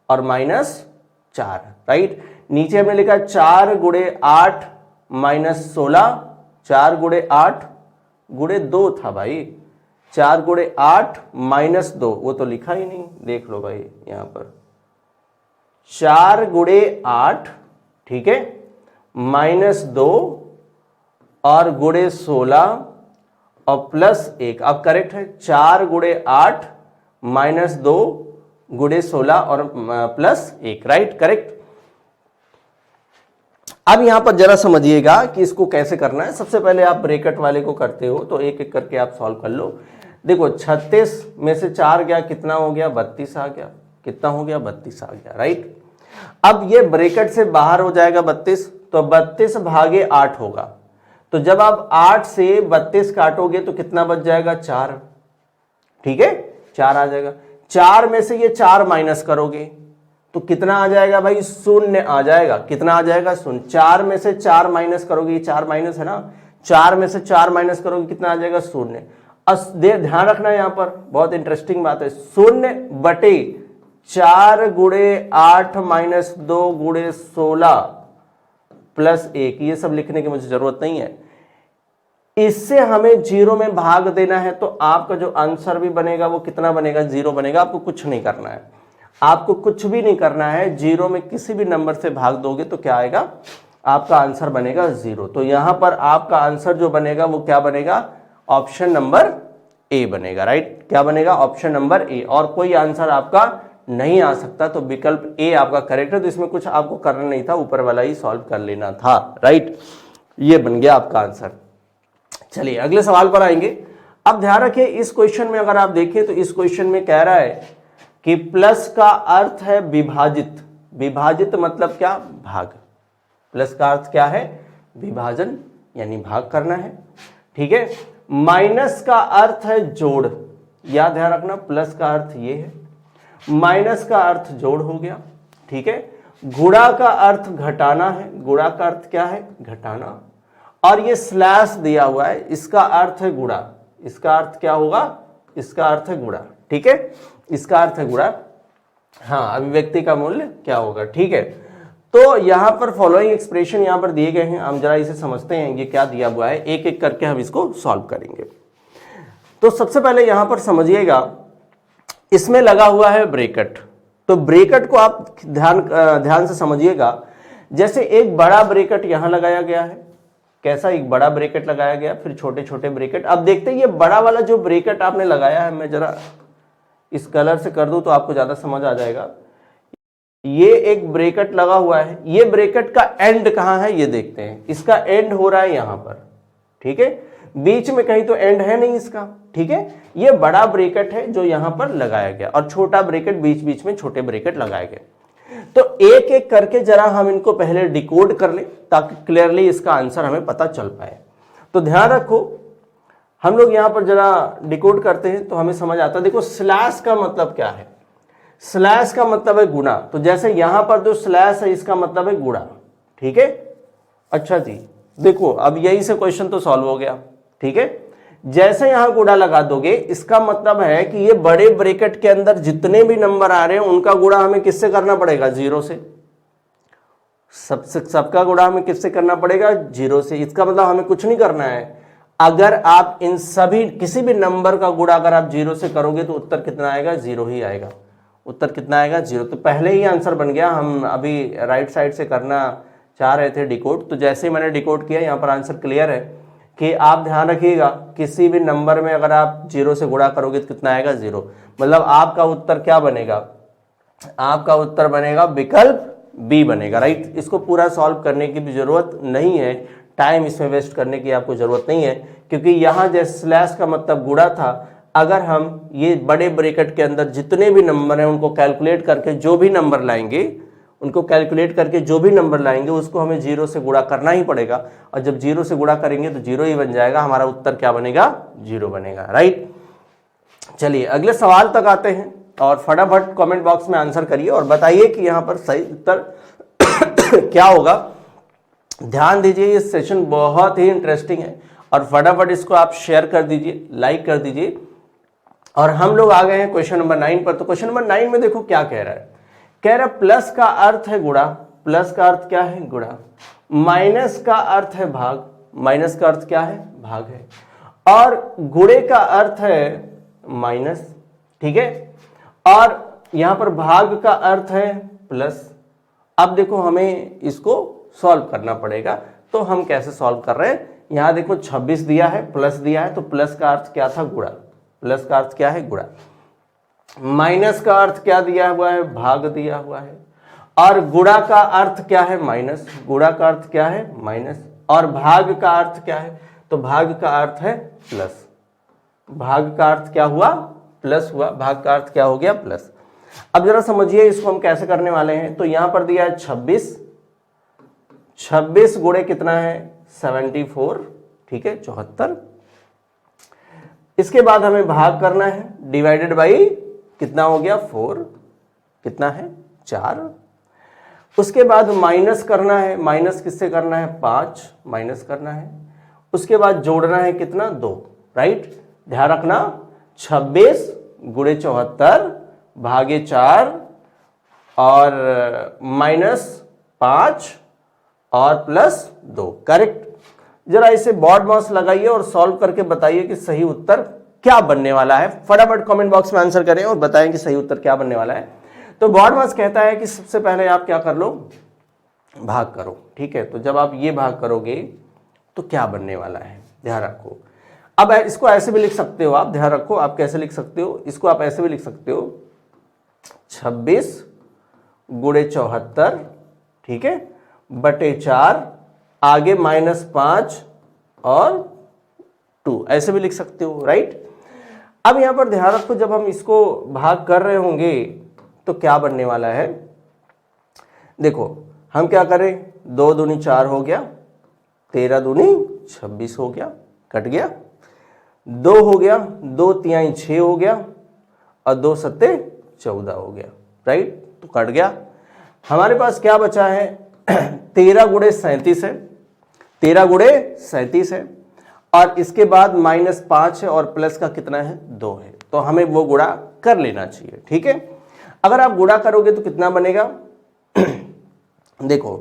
और -4, राइट। नीचे हमने लिखा 4 गुणे 8 - 16, 4 गुणे 8 गुणे 2 था भाई, 4 गुणे 8 -2, वो तो लिखा ही नहीं, देख लो भाई यहां पर 4 गुणे 8, ठीक है, -2 और गुणे 16 और +1। अब करेक्ट है, 4 गुणे 8 -2 गुणे 16 और +1, राइट, करेक्ट। अब यहां पर जरा समझिएगा कि इसको कैसे करना है। सबसे पहले आप ब्रैकेट वाले को करते हो तो एक एक करके आप सॉल्व कर लो। देखो 36 में से 4 गया, कितना हो गया, 32 आ गया, कितना हो गया, 32 आ गया, राइट। अब ये ब्रैकेट से बाहर हो जाएगा 32, तो 32 भागे 8 होगा, तो जब आप 8 से 32 काटोगे तो कितना बच जाएगा, 4, ठीक है, 4 आ जाएगा। 4 में से ये 4 माइनस करोगे तो कितना आ जाएगा भाई, 0 आ जाएगा, कितना आ जाएगा, 0। 4 में से 4 माइनस करोगे, ये 4 माइनस है ना, 4 में से 4 माइनस करोगे कितना आ जाएगा, 0। ध्यान रखना यहां पर बहुत इंटरेस्टिंग बात है, 0/4 गुणे 8 - 2 गुणे 16 +1, ये सब लिखने की मुझे जरूरत नहीं है। इससे हमें 0 में भाग देना है, तो आपका जो आंसर भी बनेगा वो कितना बनेगा, 0 बनेगा। आपको कुछ नहीं करना है, आपको कुछ भी नहीं करना है, 0 में किसी भी नंबर से भाग दोगे तो क्या आएगा, आपका आंसर बनेगा 0। तो यहां पर आपका आंसर जो बनेगा वो क्या बनेगा, ऑप्शन नंबर ए बनेगा, राइट। क्या बनेगा, ऑप्शन नंबर ए, और कोई आंसर आपका नहीं आ सकता, तो विकल्प ए आपका करेक्ट है। तो इसमें कुछ आपको करना नहीं था, ऊपर वाला ही सॉल्व कर लेना था, राइट। ये बन गया आपका आंसर। चलिए अगले सवाल पर आएंगे। अब ध्यान रखिए, इस क्वेश्चन में अगर आप देखें तो इस क्वेश्चन में कह रहा है कि प्लस का अर्थ है विभाजित, विभाजित मतलब क्या, भाग। प्लस का अर्थ क्या है, विभाजन, यानी भाग करना है, ठीक है। माइनस का अर्थ है जोड़, याद ध्यान रखना, प्लस का अर्थ ये है, माइनस का अर्थ जोड़ हो गया, ठीक है। गुणा का अर्थ घटाना है, गुणा का अर्थ क्या है, घटाना, और ये स्लैश दिया हुआ है, इसका अर्थ है गुणा, इसका अर्थ क्या होगा, इसका अर्थ है गुणा, ठीक है, इसका अर्थ है गुणा। हाँ, अभिव्यक्ति का मूल्य क्या होगा, ठीक है। तो यहाँ पर फॉलोइंग एक्सप्रेशन यहाँ पर दिए गए हैं, हम जरा इसे समझते हैं ये क्या दिया हुआ है, एक एक करके हम इसको सॉल्व करेंगे। तो सबसे पहले यहाँ पर समझिएगा, इसमें लगा हुआ है ब्रैकेट, तो ब्रैकेट को आप ध्यान से समझिएगा। जैसे एक बड़ा ब्रैकेट यहाँ लगाया गया है, कैसा एक बड़ा ब्रैकेट लगाया गया, फिर छोटे छोटे ब्रैकेट। अब देखते हैं ये बड़ा वाला जो ब्रैकेट आपने लगाया है, मैं जरा इस कलर से कर दूं तो आपको ज्यादा समझ आ जाएगा। ये एक ब्रैकेट लगा हुआ है, ये ब्रैकेट का एंड कहाँ है ये देखते हैं, इसका एंड हो रहा है यहां पर, ठीक है, बीच में कहीं तो एंड है नहीं इसका, ठीक है। ये बड़ा ब्रैकेट है जो यहां पर लगाया गया, और छोटा ब्रैकेट बीच बीच में छोटे ब्रैकेट लगाए गए। तो एक एक करके जरा हम इनको पहले डिकोड कर ले ताकि क्लियरली इसका आंसर हमें पता चल पाए। तो ध्यान रखो, हम लोग यहां पर जरा डिकोड करते हैं तो हमें समझ आता है। देखो स्लैश का मतलब क्या है, स्लैश का मतलब है गुणा, तो जैसे यहां पर जो स्लैश है इसका मतलब है गुणा, ठीक है। अच्छा जी, देखो अब यही से क्वेश्चन तो सॉल्व हो गया, ठीक है। जैसे यहां गुणा लगा दोगे, इसका मतलब है कि ये बड़े ब्रैकेट के अंदर जितने भी नंबर आ रहे हैं उनका गुणा हमें किससे करना पड़ेगा, जीरो से। सबका गुणा हमें किससे करना पड़ेगा, जीरो से। इसका मतलब हमें कुछ नहीं करना है, अगर आप इन सभी किसी भी नंबर का गुणा अगर आप जीरो से करोगे तो उत्तर कितना आएगा, जीरो ही आएगा। उत्तर कितना आएगा, जीरो। तो पहले ही आंसर बन गया। हम अभी राइट साइड से करना चाह रहे थे डिकोड, तो जैसे ही मैंने डिकोड किया यहाँ पर आंसर क्लियर है कि आप ध्यान रखिएगा किसी भी नंबर में अगर आप जीरो से गुणा करोगे तो कितना आएगा, जीरो। मतलब आपका उत्तर क्या बनेगा, आपका उत्तर बनेगा विकल्प बी बनेगा, राइट। इसको पूरा सॉल्व करने की भी जरूरत नहीं है, टाइम इसमें वेस्ट करने की आपको जरूरत नहीं है, क्योंकि यहाँ जैसे स्लैश का मतलब गुणा था, अगर हम ये बड़े ब्रैकेट के अंदर जितने भी नंबर हैं उनको कैलकुलेट करके जो भी नंबर लाएंगे, उनको कैलकुलेट करके जो भी नंबर लाएंगे उसको हमें जीरो से गुणा करना ही पड़ेगा, और जब जीरो से गुणा करेंगे तो जीरो ही बन जाएगा, हमारा उत्तर क्या बनेगा, जीरो बनेगा, राइट। चलिए अगले सवाल तक आते हैं, और फटाफट कमेंट बॉक्स में आंसर करिए और बताइए कि यहाँ पर सही उत्तर क्या होगा। ध्यान दीजिए, ये सेशन बहुत ही इंटरेस्टिंग है, और फटाफट इसको आप शेयर कर दीजिए, लाइक कर दीजिए। और हम लोग आ गए हैं क्वेश्चन नंबर 9 पर। तो क्वेश्चन नंबर 9 में देखो क्या कह रहा है, कह रहा है प्लस का अर्थ है गुणा, प्लस का अर्थ क्या है, गुणा। माइनस का अर्थ है भाग, माइनस का अर्थ क्या है, भाग है। और गुणे का अर्थ है माइनस, ठीक है। और यहां पर भाग का अर्थ है प्लस। अब देखो हमें इसको सॉल्व करना पड़ेगा, तो हम कैसे सॉल्व कर रहे हैं। यहां देखो 26 दिया है, प्लस दिया है, तो प्लस का अर्थ क्या था, गुणा। प्लस का अर्थ क्या है, गुणा। माइनस का अर्थ क्या दिया हुआ है, भाग दिया हुआ है। और गुणा का अर्थ क्या है, माइनस। गुणा का अर्थ क्या है, माइनस। और भाग का अर्थ क्या है, तो भाग का अर्थ है प्लस। भाग का अर्थ क्या हुआ, प्लस हुआ। भाग का अर्थ क्या हो गया, प्लस। अब जरा समझिए इसको हम कैसे करने वाले हैं। तो यहां पर दिया है 26, 26 गुणे कितना है, 74, ठीक है, 74। इसके बाद हमें भाग करना है, डिवाइडेड बाई कितना हो गया, 4, कितना है, 4। उसके बाद माइनस करना है, माइनस किससे करना है, 5 माइनस करना है। उसके बाद जोड़ना है कितना, 2, राइट। ध्यान रखना 26 गुणे 74 भागे 4 और माइनस 5 और प्लस 2, करेक्ट। जरा इसे बॉर्ड मास लगाइए और सॉल्व करके बताइए कि सही उत्तर क्या बनने वाला है। फटाफट कमेंट बॉक्स में आंसर करें और बताएं कि सही उत्तर क्या बनने वाला है। तो बॉर्ड मास कहता है कि सबसे पहले आप क्या कर लो, भाग करो, ठीक है। तो जब आप ये भाग करोगे तो क्या बनने वाला है, ध्यान रखो। अब इसको ऐसे भी लिख सकते हो आप, ध्यान रखो आप कैसे लिख सकते हो, इसको आप ऐसे भी लिख सकते हो 26 गुणे 74, ठीक है, बटे 4, आगे -5 और 2, ऐसे भी लिख सकते हो, राइट। अब यहां पर ध्यान रखो, जब हम इसको भाग कर रहे होंगे तो क्या बनने वाला है। देखो हम क्या करें, 2 दूनी 4 हो गया, 13 दूनी 26 हो गया, कट गया। 2 हो गया, 2 तिहाई 6 हो गया, और 2 सत्ते 14 हो गया, राइट। तो कट गया। हमारे पास क्या बचा है, 13 गुणे 37 है, 13 गुणे 37 है, और इसके बाद -5 है और प्लस का कितना है, 2 है। तो हमें वो गुणा कर लेना चाहिए, ठीक है। अगर आप गुणा करोगे तो कितना बनेगा देखो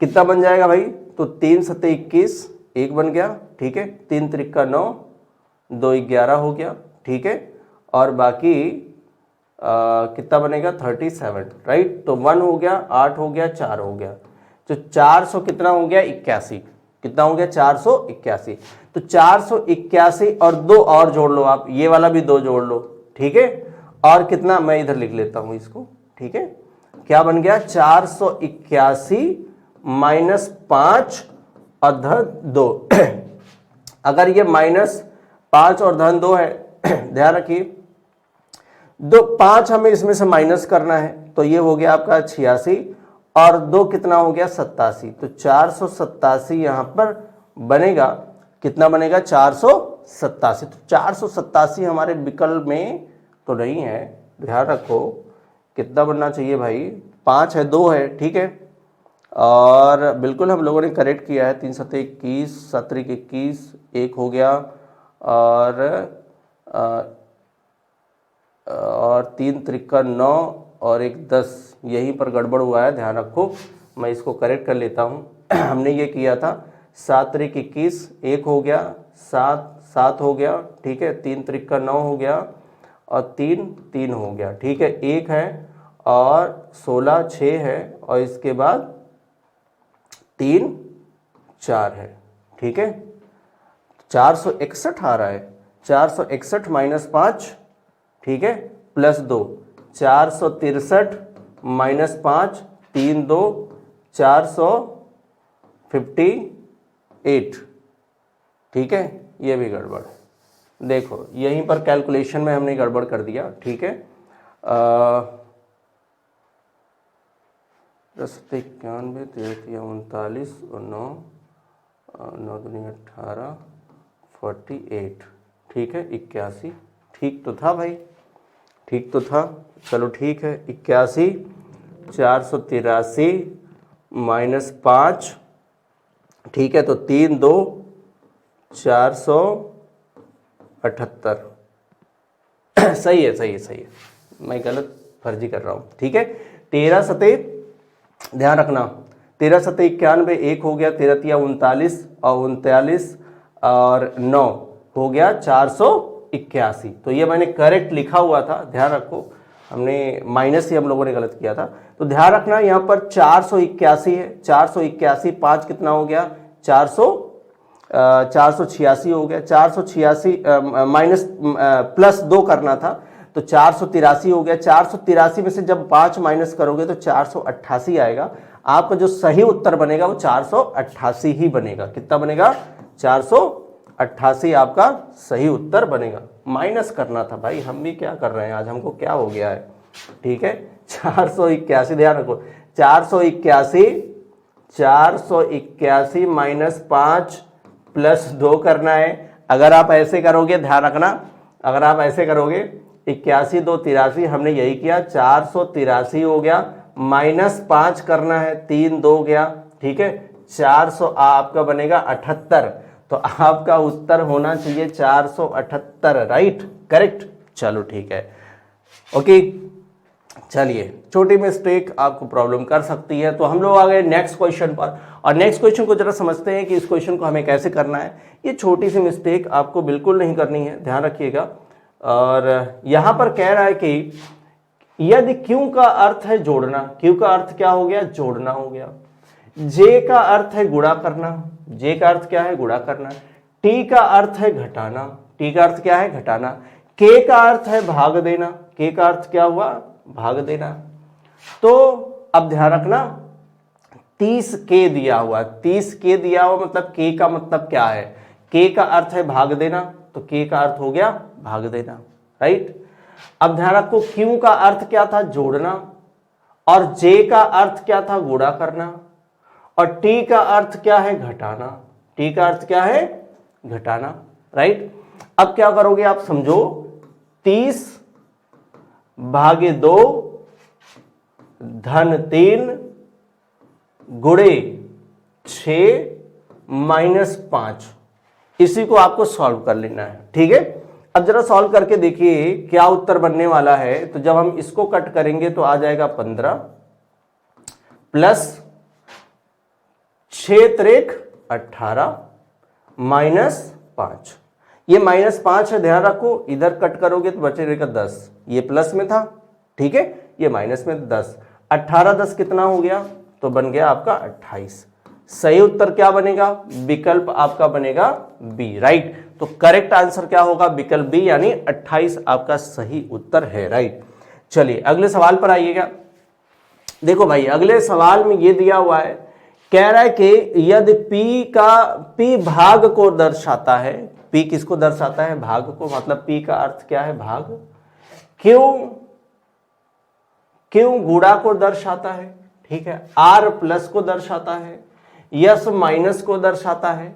कितना बन जाएगा भाई, तो 3 सत्ते 21, एक बन गया, ठीक है, 3 त्रिका 9, 2 11 हो गया, ठीक है, और बाकी कितना बनेगा 37, राइट। तो 1 हो गया, 8 हो गया, 4 हो गया, तो 400 कितना हो गया 81, कितना हो गया 481। तो 481 और 2 और जोड़ लो आप, ये वाला भी 2 जोड़ लो, ठीक है, और कितना, मैं इधर लिख लेता हूं इसको, ठीक है, क्या बन गया 481 माइनस 5 और धन 2 अगर ये -5 और धन 2 है ध्यान रखिए, 5 हमें इसमें से माइनस करना है, तो ये हो गया आपका 86 और 2 कितना हो गया 87, तो 487 यहां पर बनेगा, कितना बनेगा 487। तो 487 हमारे विकल्प में तो नहीं है, ध्यान रखो कितना बनना चाहिए भाई, 5 है 2 है, ठीक है, और बिल्कुल हम लोगों ने करेक्ट किया है, 3 सत्ते 21, 7 त्रिक 21, 1 हो गया, और 3 त्रिका 9 और 1 10, यहीं पर गड़बड़ हुआ है, ध्यान रखो, मैं इसको करेक्ट कर लेता हूँ। हमने ये किया था 7 त्रिक 21, 1 हो गया, 7 हो गया, ठीक है, 3 त्रिका 9 हो गया, और 3 हो गया, ठीक है, 1 है, और 16 6 है, और इसके बाद 3 4 है, ठीक है, 461 आ रहा है, 461 माइनस 5, ठीक है, प्लस 2, 463 माइनस 5, 3 2 458, ठीक है, ये भी गड़बड़, देखो यहीं पर कैलकुलेशन में हमने गड़बड़ कर दिया, ठीक है, 10 91, 13 39 और 9 9 दूनी 18, 48, ठीक है, 81, ठीक तो था भाई, ठीक तो था, चलो ठीक है, 81 483 माइनस 5, ठीक है, तो 3 2 478 सही है, सही है, सही है, मैं गलत फर्जी कर रहा हूँ, ठीक है, 13 सते, ध्यान रखना, 13 सते 91, 1 हो गया, 13 तिया 39 और 39 और 9 हो गया 481, तो ये मैंने करेक्ट लिखा हुआ था, ध्यान रखो, हमने माइनस ही हम लोगों ने गलत किया था, तो ध्यान रखना यहाँ पर 481 है, 481 5 कितना हो गया 486 हो गया, 486 माइनस प्लस 2 करना था, तो 483 हो गया, 483 में से जब 5 माइनस करोगे तो 488 आएगा, आपका जो सही उत्तर बनेगा वो 488 ही बनेगा, कितना बनेगा 488 आपका सही उत्तर बनेगा, माइनस करना था भाई, हम भी क्या कर रहे हैं आज, हमको क्या हो गया है, ठीक है, 481, ध्यान रखो 481 माइनस 5 प्लस 2 करना है, अगर आप ऐसे करोगे, ध्यान रखना, अगर आप ऐसे करोगे 81 2 83, हमने यही किया, 483 हो गया, माइनस 5 करना है, 3 2 गया, ठीक है, 400 आपका बनेगा 78, तो आपका उत्तर होना चाहिए 478, राइट, करेक्ट, चलो ठीक है, ओके, चलिए, छोटी मिस्टेक आपको प्रॉब्लम कर सकती है, तो हम लोग आ गए नेक्स्ट क्वेश्चन पर, और नेक्स्ट क्वेश्चन को जरा समझते हैं कि इस क्वेश्चन को हमें कैसे करना है, ये छोटी सी मिस्टेक आपको बिल्कुल नहीं करनी है, ध्यान रखिएगा, और यहां पर कह रहा है कि यदि क्यू का अर्थ है जोड़ना, क्यू का अर्थ क्या हो गया, जोड़ना हो गया, जे का अर्थ है गुणा करना, जे का अर्थ क्या है, गुणा करना, टी का अर्थ है घटाना, टी का अर्थ क्या है, घटाना, के का अर्थ है भाग देना, के का अर्थ क्या हुआ, भाग देना, तो अब ध्यान रखना 30 के दिया हुआ, 30 के दिया हुआ, मतलब के का मतलब क्या है, के का अर्थ है भाग देना, तो के का अर्थ हो गया भाग देना, राइट। अब ध्यान रखो क्यू का अर्थ क्या था, जोड़ना, और जे का अर्थ क्या था, गुणा करना, और टी का अर्थ क्या है, घटाना, टी का अर्थ क्या है, घटाना, राइट। अब क्या करोगे आप समझो, 30 भागे 2 धन 3 गुणे 6 माइनस 5, इसी को आपको सॉल्व कर लेना है, ठीक है। अब जरा सॉल्व करके देखिए क्या उत्तर बनने वाला है, तो जब हम इसको कट करेंगे तो आ जाएगा 15 प्लस 6 त्रिक 18 -5, ये -5 है, ध्यान रखो, इधर कट करोगे तो बचेगा 10, ये प्लस में था, ठीक है, ये माइनस में 10, 18 10 कितना हो गया, तो बन गया आपका 28। सही उत्तर क्या बनेगा, विकल्प आपका बनेगा बी, राइट। तो करेक्ट आंसर क्या होगा, विकल्प बी, यानी 28 आपका सही उत्तर है, राइट। चलिए अगले सवाल पर आइएगा। देखो भाई अगले सवाल में ये दिया हुआ है, कह रहा है कि यदि P भाग को दर्शाता है, P किसको दर्शाता है, भाग को, मतलब P का अर्थ क्या है, भाग। क्यों गुणा को दर्शाता है, ठीक है, R प्लस को दर्शाता है, यस माइनस को दर्शाता है।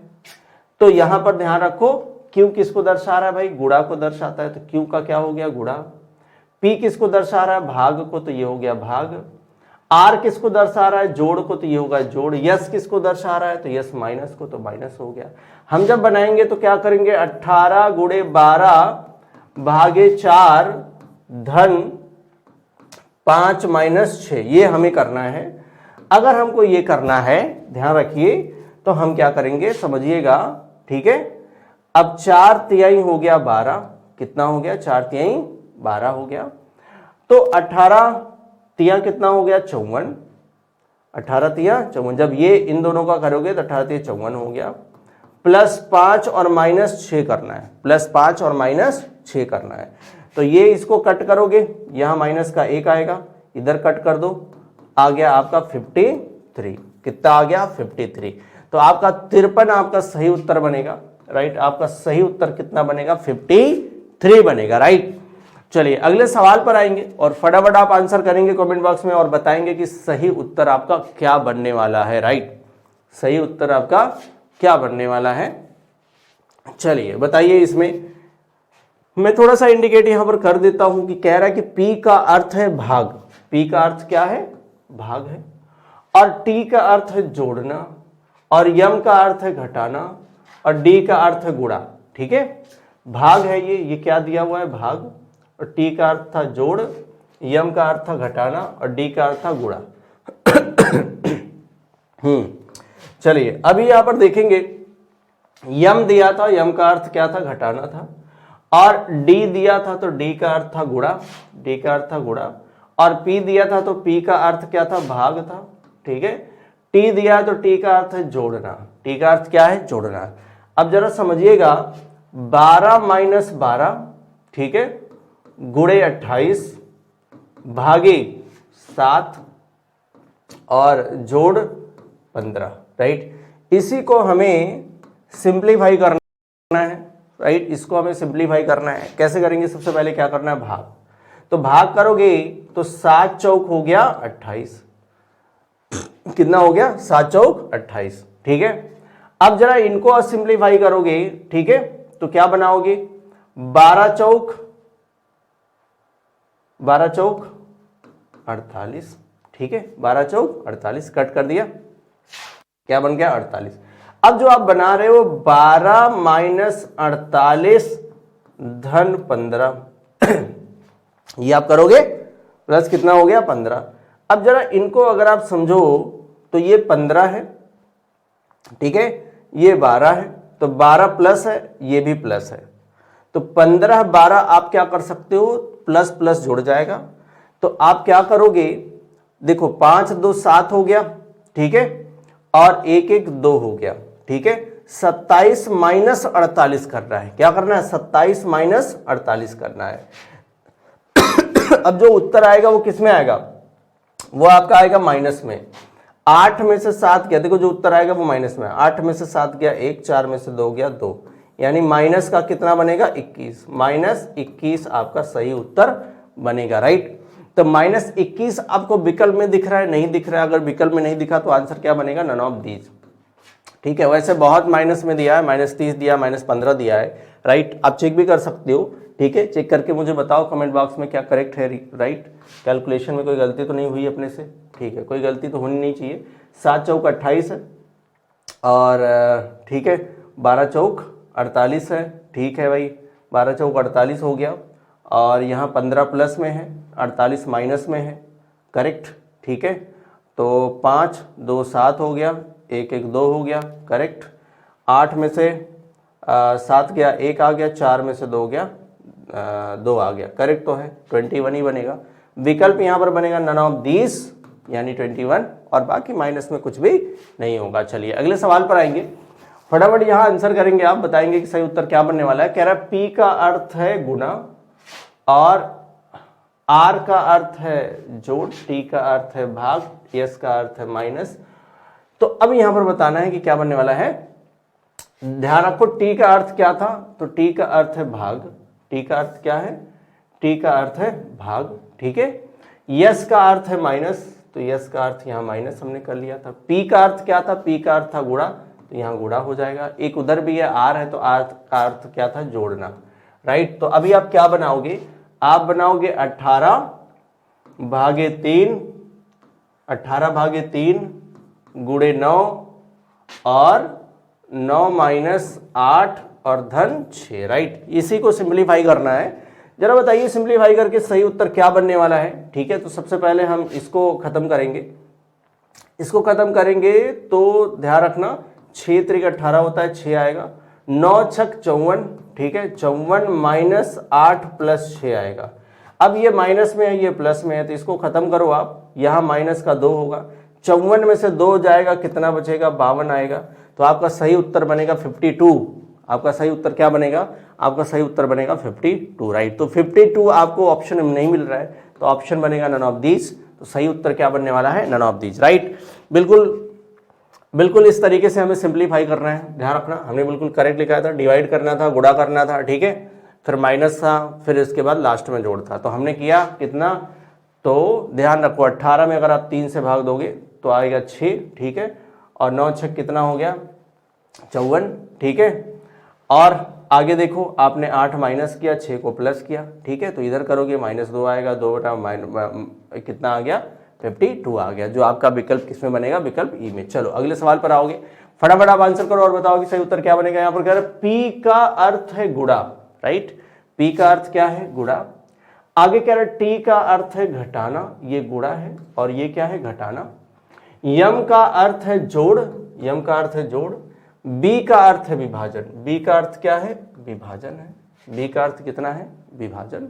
तो यहां पर ध्यान रखो, क्यों किसको दर्शा रहा है भाई, गुणा को दर्शाता है, तो क्यों का क्या हो गया, गुणा। P किसको दर्शा रहा है, भाग को, तो ये हो गया भाग। R किसको दर्शा रहा है, जोड़ को, तो ये होगा जोड़। यस किसको दर्शा रहा है, तो यस माइनस को, तो माइनस हो गया। हम जब बनाएंगे तो क्या करेंगे, 18 × 12 भागे 4 धन 5 - 6, ये हमें करना है। अगर हमको ये करना है, ध्यान रखिए, तो हम क्या करेंगे समझिएगा, ठीक है। अब 4 तिहाई हो गया 12, कितना हो गया, 4 तिहाई 12 हो गया। तो 18 तिया कितना हो गया, 54, 18 तिया 54। जब ये इन दोनों का करोगे तो 18 तिया 54 हो गया। +5 और -6 करना है, +5 और -6 करना है। तो ये इसको कट करोगे, यहां माइनस का 1 आएगा, इधर कट कर दो, आ गया आपका 53, कितना आ गया, 53। तो आपका 53 आपका सही उत्तर बनेगा, राइट। आपका सही उत्तर कितना बनेगा, 53 बनेगा, राइट। चलिए अगले सवाल पर आएंगे और फटाफट आप आंसर करेंगे कमेंट बॉक्स में और बताएंगे कि सही उत्तर आपका क्या बनने वाला है, राइट। सही उत्तर आपका क्या बनने वाला है, चलिए बताइए। इसमें मैं थोड़ा सा इंडिकेट यहां पर कर देता हूं कि कह रहा है कि P का अर्थ है भाग, P का अर्थ क्या है, भाग है, और T का अर्थ है जोड़ना, और M का अर्थ है घटाना, और D का अर्थ है गुणा, ठीक है। भाग है ये क्या दिया हुआ है, भाग, और T का अर्थ था जोड़, M का अर्थ था घटाना, और D का अर्थ था गुणा। चलिए अभी यहां पर देखेंगे, M दिया था, M का अर्थ क्या था, घटाना था, और D दिया था तो D का अर्थ था गुणा, D का अर्थ था गुणा, और P दिया था तो P का अर्थ क्या था, भाग था, ठीक है। T दिया तो T का अर्थ है जोड़ना, T का अर्थ क्या है, जोड़ना। अब जरा समझिएगा, 12 - 12, ठीक है, गुणे 28 भागे 7 और जोड़ 15, राइट। इसी को हमें सिंप्लीफाई करना है, राइट। इसको हमें सिंप्लीफाई करना है, कैसे करेंगे, सबसे पहले क्या करना है, भाग। तो भाग करोगे तो 7 चौक हो गया 28, कितना हो गया, 7 चौक 28, ठीक है। अब जरा इनको सिंप्लीफाई करोगे, ठीक है, तो क्या बनाओगे, 12 चौक 48, ठीक है, 12 चौक 48, कट कर दिया, क्या बन गया, 48। अब जो आप बना रहे हो 12 - 48 धन 15, ये आप करोगे, प्लस कितना हो गया, 15। अब जरा इनको अगर आप समझो तो ये 15 है, ठीक है, ये 12 है, तो 12 प्लस है, ये भी प्लस है, तो 15 12 आप क्या कर सकते हो, प्लस प्लस जुड़ जाएगा। तो आप क्या करोगे, देखो 5 2 7 हो गया, ठीक है, और 1 1 2 हो गया, ठीक है। 27 - 48 करना है, क्या करना है, 27 - 48 करना है। अब जो उत्तर आएगा वो किस में आएगा, वो आपका आएगा माइनस में। 8 में से 7 गया, देखो जो उत्तर आएगा वो माइनस में, 8 में से 7 गया 1, 4 में से 2 गया 2, यानी माइनस का कितना बनेगा, 21, -21 आपका सही उत्तर बनेगा, राइट। तो -21 आपको विकल्प में दिख रहा है, नहीं दिख रहा है, अगर विकल्प में नहीं दिखा तो आंसर क्या बनेगा, नन ऑफ दीज, ठीक है। वैसे बहुत माइनस में दिया है, -30 दिया, -15 दिया है, राइट। आप चेक भी कर सकते हो, ठीक है, चेक करके मुझे बताओ कमेंट बॉक्स में क्या करेक्ट है, राइट। कैलकुलेशन में कोई गलती तो नहीं हुई अपने से, ठीक है, कोई गलती तो होनी नहीं चाहिए। 7 चौक 28 है, और ठीक है, 12 चौक 48 है, ठीक है भाई, 12 चौक 48 हो गया, और यहाँ 15 प्लस में है, 48 माइनस में है, करेक्ट, ठीक है। तो 5 2 7 हो गया, एक एक 2 हो गया, करेक्ट। 8 में से 7 गया, 1 आ गया, 4 में से 2 गया, 2 आ गया, करेक्ट तो है, 21 ही बनेगा। विकल्प यहाँ पर बनेगा नन ऑफ दीज यानी 21, और बाकी माइनस में कुछ भी नहीं होगा। चलिए अगले सवाल पर आएंगे, फटाफट यहाँ आंसर करेंगे आप, बताएंगे कि सही उत्तर क्या बनने वाला है। कह रहा है P का अर्थ है गुना और R का अर्थ है जोड़, T का अर्थ है भाग, S का अर्थ है माइनस। तो अब यहां पर बताना है कि क्या बनने वाला है। ध्यान रखो T का अर्थ क्या था, तो T का अर्थ है भाग, T का अर्थ क्या है, T का अर्थ है भाग, ठीक है। S का अर्थ है माइनस, तो S का अर्थ यहाँ माइनस हमने कर लिया था। P का अर्थ क्या था, P का अर्थ था गुणा, तो यहाँ गुणा हो जाएगा। एक उधर भी है R है, तो R का अर्थ क्या था, जोड़ना, राइट। तो अभी आप क्या बनाओगे, आप बनाओगे 18 भागे 3, 18 भागे 3 गुणे 9 और 9 माइनस 8 और धन 6, राइट। इसी को सिंप्लीफाई करना है। जरा बताइए सिंप्लीफाई करके सही उत्तर क्या बनने वाला है, ठीक है। तो सबसे पहले हम इसको खत्म करेंगे, इसको खत्म करेंगे तो ध्यान रखना 6 त्रिक 18 होता है, 6 आएगा, 9 छक 54, ठीक है, 54 माइनस 8 प्लस 6 आएगा। अब ये माइनस में है, ये प्लस में है, तो इसको खत्म करो आप, यहाँ माइनस का 2 होगा, 54 में से 2 जाएगा, कितना बचेगा, 52 आएगा। तो आपका सही उत्तर बनेगा 52। आपका सही उत्तर क्या बनेगा, आपका सही उत्तर बनेगा 52, राइट। तो 52 आपको ऑप्शन में नहीं मिल रहा है, तो ऑप्शन बनेगा नन ऑफ दीज। तो सही उत्तर क्या बनने वाला है, नन ऑफ दीज, राइट। बिल्कुल इस तरीके से हमें सिंप्लीफाई करना है, ध्यान रखना। हमने बिल्कुल करेक्ट लिखा था, डिवाइड करना था, गुणा करना था, ठीक है, फिर माइनस था, फिर इसके बाद लास्ट में जोड़ था। तो हमने किया कितना, तो ध्यान रखो 18 में अगर आप 3 से भाग दोगे तो आएगा 6, ठीक है, और 9 छक कितना हो गया, 54, ठीक है। और आगे देखो आपने 8 माइनस किया, 6 को प्लस किया, ठीक है, तो इधर करोगे -2 आएगा, 2 बटा कितना आ गया, 52 आ गया, जो आपका विकल्प किसमें बनेगा, विकल्प ई में। चलो अगले सवाल पर आओगे, फटाफट आप आंसर करो और बताओ कि सही उत्तर क्या बनेगा। यहाँ पर कह रहे P का अर्थ है गुणा, राइट, P का अर्थ क्या है, गुणा। आगे कह रहे T का अर्थ है घटाना, ये गुणा है और ये क्या है, घटाना। यम का अर्थ है जोड़, यम का अर्थ है जोड़। B का अर्थ है विभाजन, B का अर्थ क्या है, विभाजन है। B का अर्थ कितना है, विभाजन,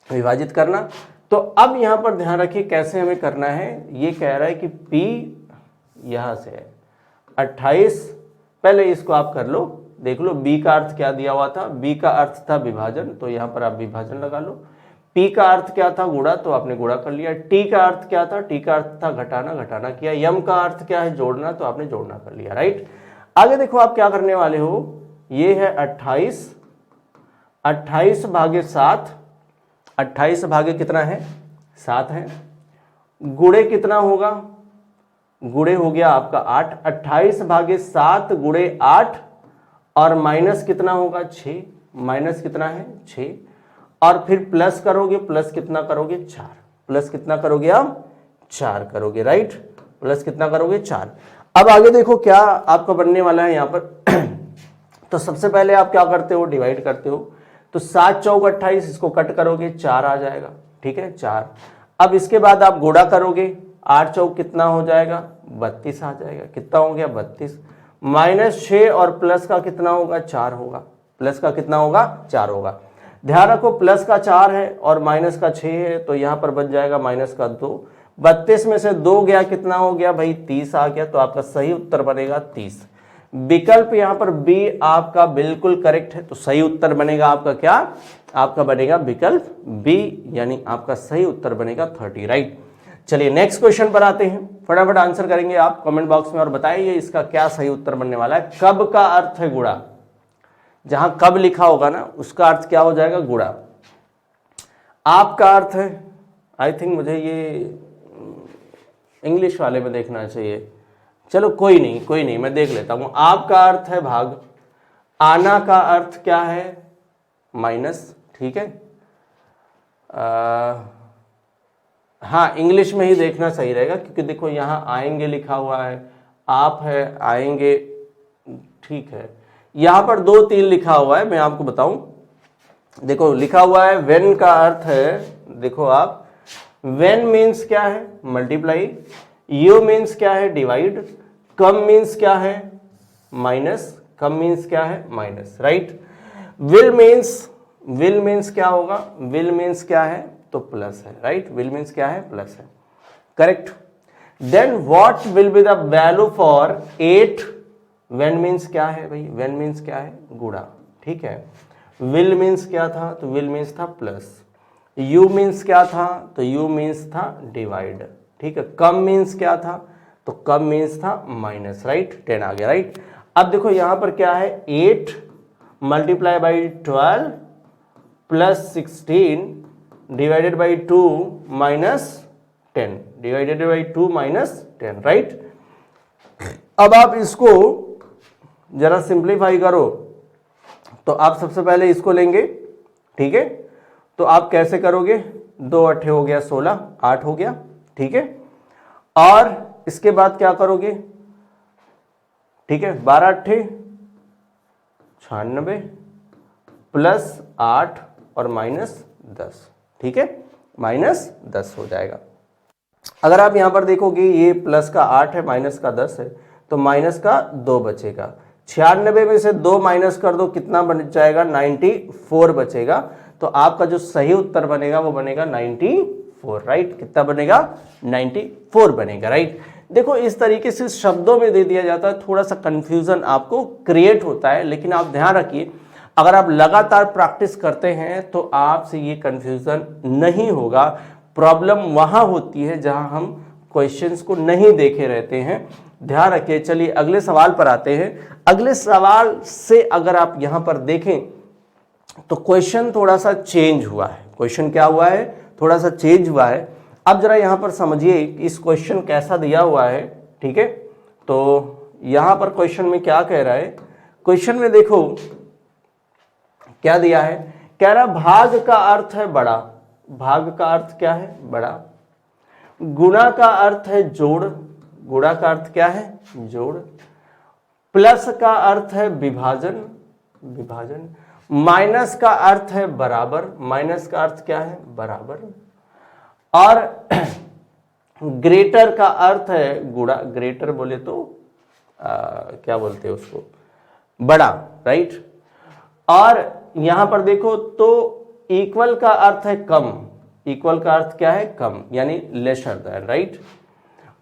विभाजित करना। तो अब यहां पर ध्यान रखिए कैसे हमें करना है। ये कह रहा है कि P यहां से है 28, पहले इसको आप कर लो, देख लो B का अर्थ क्या दिया हुआ था, B का अर्थ था विभाजन, तो यहां पर आप विभाजन लगा लो। P का अर्थ क्या था, गुणा, तो आपने गुणा कर लिया। T का अर्थ क्या था, T का अर्थ था घटाना, घटाना किया। यम का अर्थ क्या है, जोड़ना, तो आपने जोड़ना कर लिया, राइट। आगे देखो आप क्या करने वाले हो, ये है 28, 28 भागे 7, 28 भागे कितना है, 7 है, गुणे कितना होगा, गुणे हो गया आपका 8, 28 भागे 7 गुणे 8 और माइनस कितना होगा, 6, माइनस कितना है, 6, और फिर प्लस करोगे, प्लस कितना करोगे, 4, प्लस कितना करोगे आप, 4 करोगे, राइट, प्लस कितना करोगे, 4। अब आगे देखो क्या आपका बनने वाला है यहाँ पर तो सबसे पहले आप क्या करते हो, डिवाइड करते हो, तो 7 चौक 28, इसको कट करोगे 4 आ जाएगा, ठीक है, 4। अब इसके बाद आप गुणा करोगे, 8 चौक कितना हो जाएगा, 32 आ जाएगा, कितना हो गया, 32, -6 और प्लस का कितना होगा, 4 होगा, प्लस का कितना होगा, 4 होगा। ध्यान रखो प्लस का 4 है और माइनस का 6 है, तो यहां पर बच जाएगा माइनस का 2, 32 में से 2 गया, कितना हो गया भाई, 30 आ गया। तो आपका सही उत्तर बनेगा 30। विकल्प यहां पर बी आपका बिल्कुल करेक्ट है, तो सही उत्तर बनेगा आपका क्या, आपका बनेगा विकल्प बी, यानी आपका सही उत्तर बनेगा 30, राइट। चलिए नेक्स्ट क्वेश्चन पर आते हैं, फटाफट आंसर करेंगे आप कमेंट बॉक्स में और बताइए इसका क्या सही उत्तर बनने वाला है। कब का अर्थ है गुणा, जहां कब लिखा होगा ना उसका अर्थ क्या हो जाएगा, गुणा। आपका अर्थ है, आई थिंक मुझे ये इंग्लिश वाले में देखना चाहिए, चलो कोई नहीं मैं देख लेता हूं। आपका अर्थ है भाग, आना का अर्थ क्या है, माइनस, ठीक है। हाँ इंग्लिश में ही देखना सही रहेगा, क्योंकि देखो यहाँ आएंगे लिखा हुआ है, आप है, आएंगे, ठीक है। यहाँ पर 2-3 लिखा हुआ है, मैं आपको बताऊं, देखो लिखा हुआ है व्हेन का अर्थ है, देखो आप व्हेन मीन्स क्या है, मल्टीप्लाई, यू मीन्स क्या है, डिवाइड, कम मीन्स क्या है, माइनस, कम मीन्स क्या है, माइनस, राइट। विल मीन्स क्या होगा, विल मीन्स क्या है, तो प्लस है, राइट। विल मीन्स क्या है, प्लस है, correct. Then what will be the value for 8, when means क्या है भाई, व्हेन मीन्स क्या है, गुणा, ठीक है। विल मीन्स क्या था, तो विल मीन्स था प्लस। यू मीन्स क्या था, तो यू मीन्स था डिवाइड, ठीक है। कम मीन्स क्या था, तो कम मीन्स था माइनस, राइट। 10 आ गया, राइट। अब देखो यहां पर क्या है, 8 multiply by 12 plus 16 divided by 2 minus 10, divided by 2 minus 10, right. अब आप इसको जरा सिंप्लीफाई करो, तो आप सबसे पहले इसको लेंगे, ठीक है। तो आप कैसे करोगे, 2 8 हो गया 16, 8 हो गया, ठीक है। और इसके बाद क्या करोगे, ठीक है, 12 8 96 प्लस 8 और माइनस 10, ठीक है, माइनस 10 हो जाएगा। अगर आप यहां पर देखोगे ये प्लस का 8 है, माइनस का 10 है, तो माइनस का 2 बचेगा। 96 में से 2 माइनस कर दो, कितना बन जाएगा, 94 बचेगा। तो आपका जो सही उत्तर बनेगा वो बनेगा 94, राइट। कितना बनेगा, 94 बनेगा, राइट। देखो इस तरीके से शब्दों में दे दिया जाता है, थोड़ा सा कंफ्यूजन आपको क्रिएट होता है, लेकिन आप ध्यान रखिए अगर आप लगातार प्रैक्टिस करते हैं तो आपसे ये कंफ्यूजन नहीं होगा। प्रॉब्लम वहां होती है जहां हम क्वेश्चंस को नहीं देखे रहते हैं, ध्यान रखिए। चलिए अगले सवाल पर आते हैं। अगले सवाल से अगर आप यहां पर देखें तो क्वेश्चन थोड़ा सा चेंज हुआ है। क्वेश्चन क्या हुआ है, थोड़ा सा चेंज हुआ है। अब जरा यहां पर समझिए इस क्वेश्चन कैसा दिया हुआ है, ठीक है। तो यहां पर क्वेश्चन में क्या कह रहा है, क्वेश्चन में देखो क्या दिया है, कह रहा भाग का अर्थ है बड़ा, भाग का अर्थ क्या है, बड़ा। गुणा का अर्थ है जोड़, गुणा का अर्थ क्या है, जोड़। प्लस का अर्थ है विभाजन, विभाजन। माइनस का अर्थ है बराबर, माइनस का अर्थ क्या है, बराबर। और ग्रेटर का अर्थ है गुणा, ग्रेटर बोले तो क्या बोलते हैं उसको, बड़ा, राइट। और यहां पर देखो तो इक्वल का अर्थ है कम, इक्वल का अर्थ क्या है, कम, यानी लेसर देन, राइट।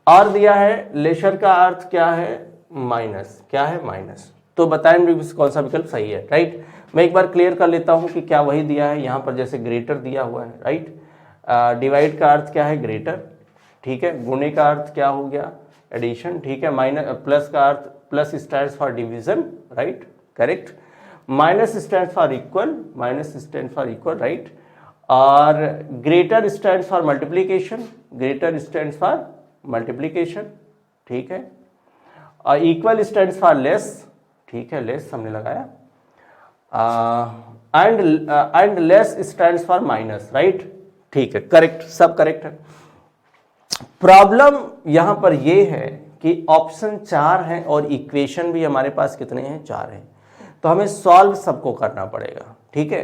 और दिया है लेसर का अर्थ क्या है, माइनस, क्या है, माइनस। तो बताएं कौन सा विकल्प सही है, राइट। मैं एक बार क्लियर कर लेता हूं कि क्या वही दिया है यहां पर, जैसे ग्रेटर दिया हुआ है, राइट। डिवाइड का अर्थ क्या है, ग्रेटर, ठीक है। गुणे का अर्थ क्या हो गया, एडिशन, ठीक है। माइनस, प्लस का अर्थ, plus stands for division, right, correct. Minus stands for equal, minus stand for equal, right. और greater stands for multiplication, greater stands for multiplication, ठीक है। और इक्वल स्टैंड्स फॉर लेस, ठीक है, लेस हमने लगाया। And less stands for minus, right, ठीक है, करेक्ट, सब करेक्ट है। प्रॉब्लम यहां पर यह है कि ऑप्शन 4 है और इक्वेशन भी हमारे पास कितने हैं, 4 हैं। तो हमें सॉल्व सबको करना पड़ेगा, ठीक है।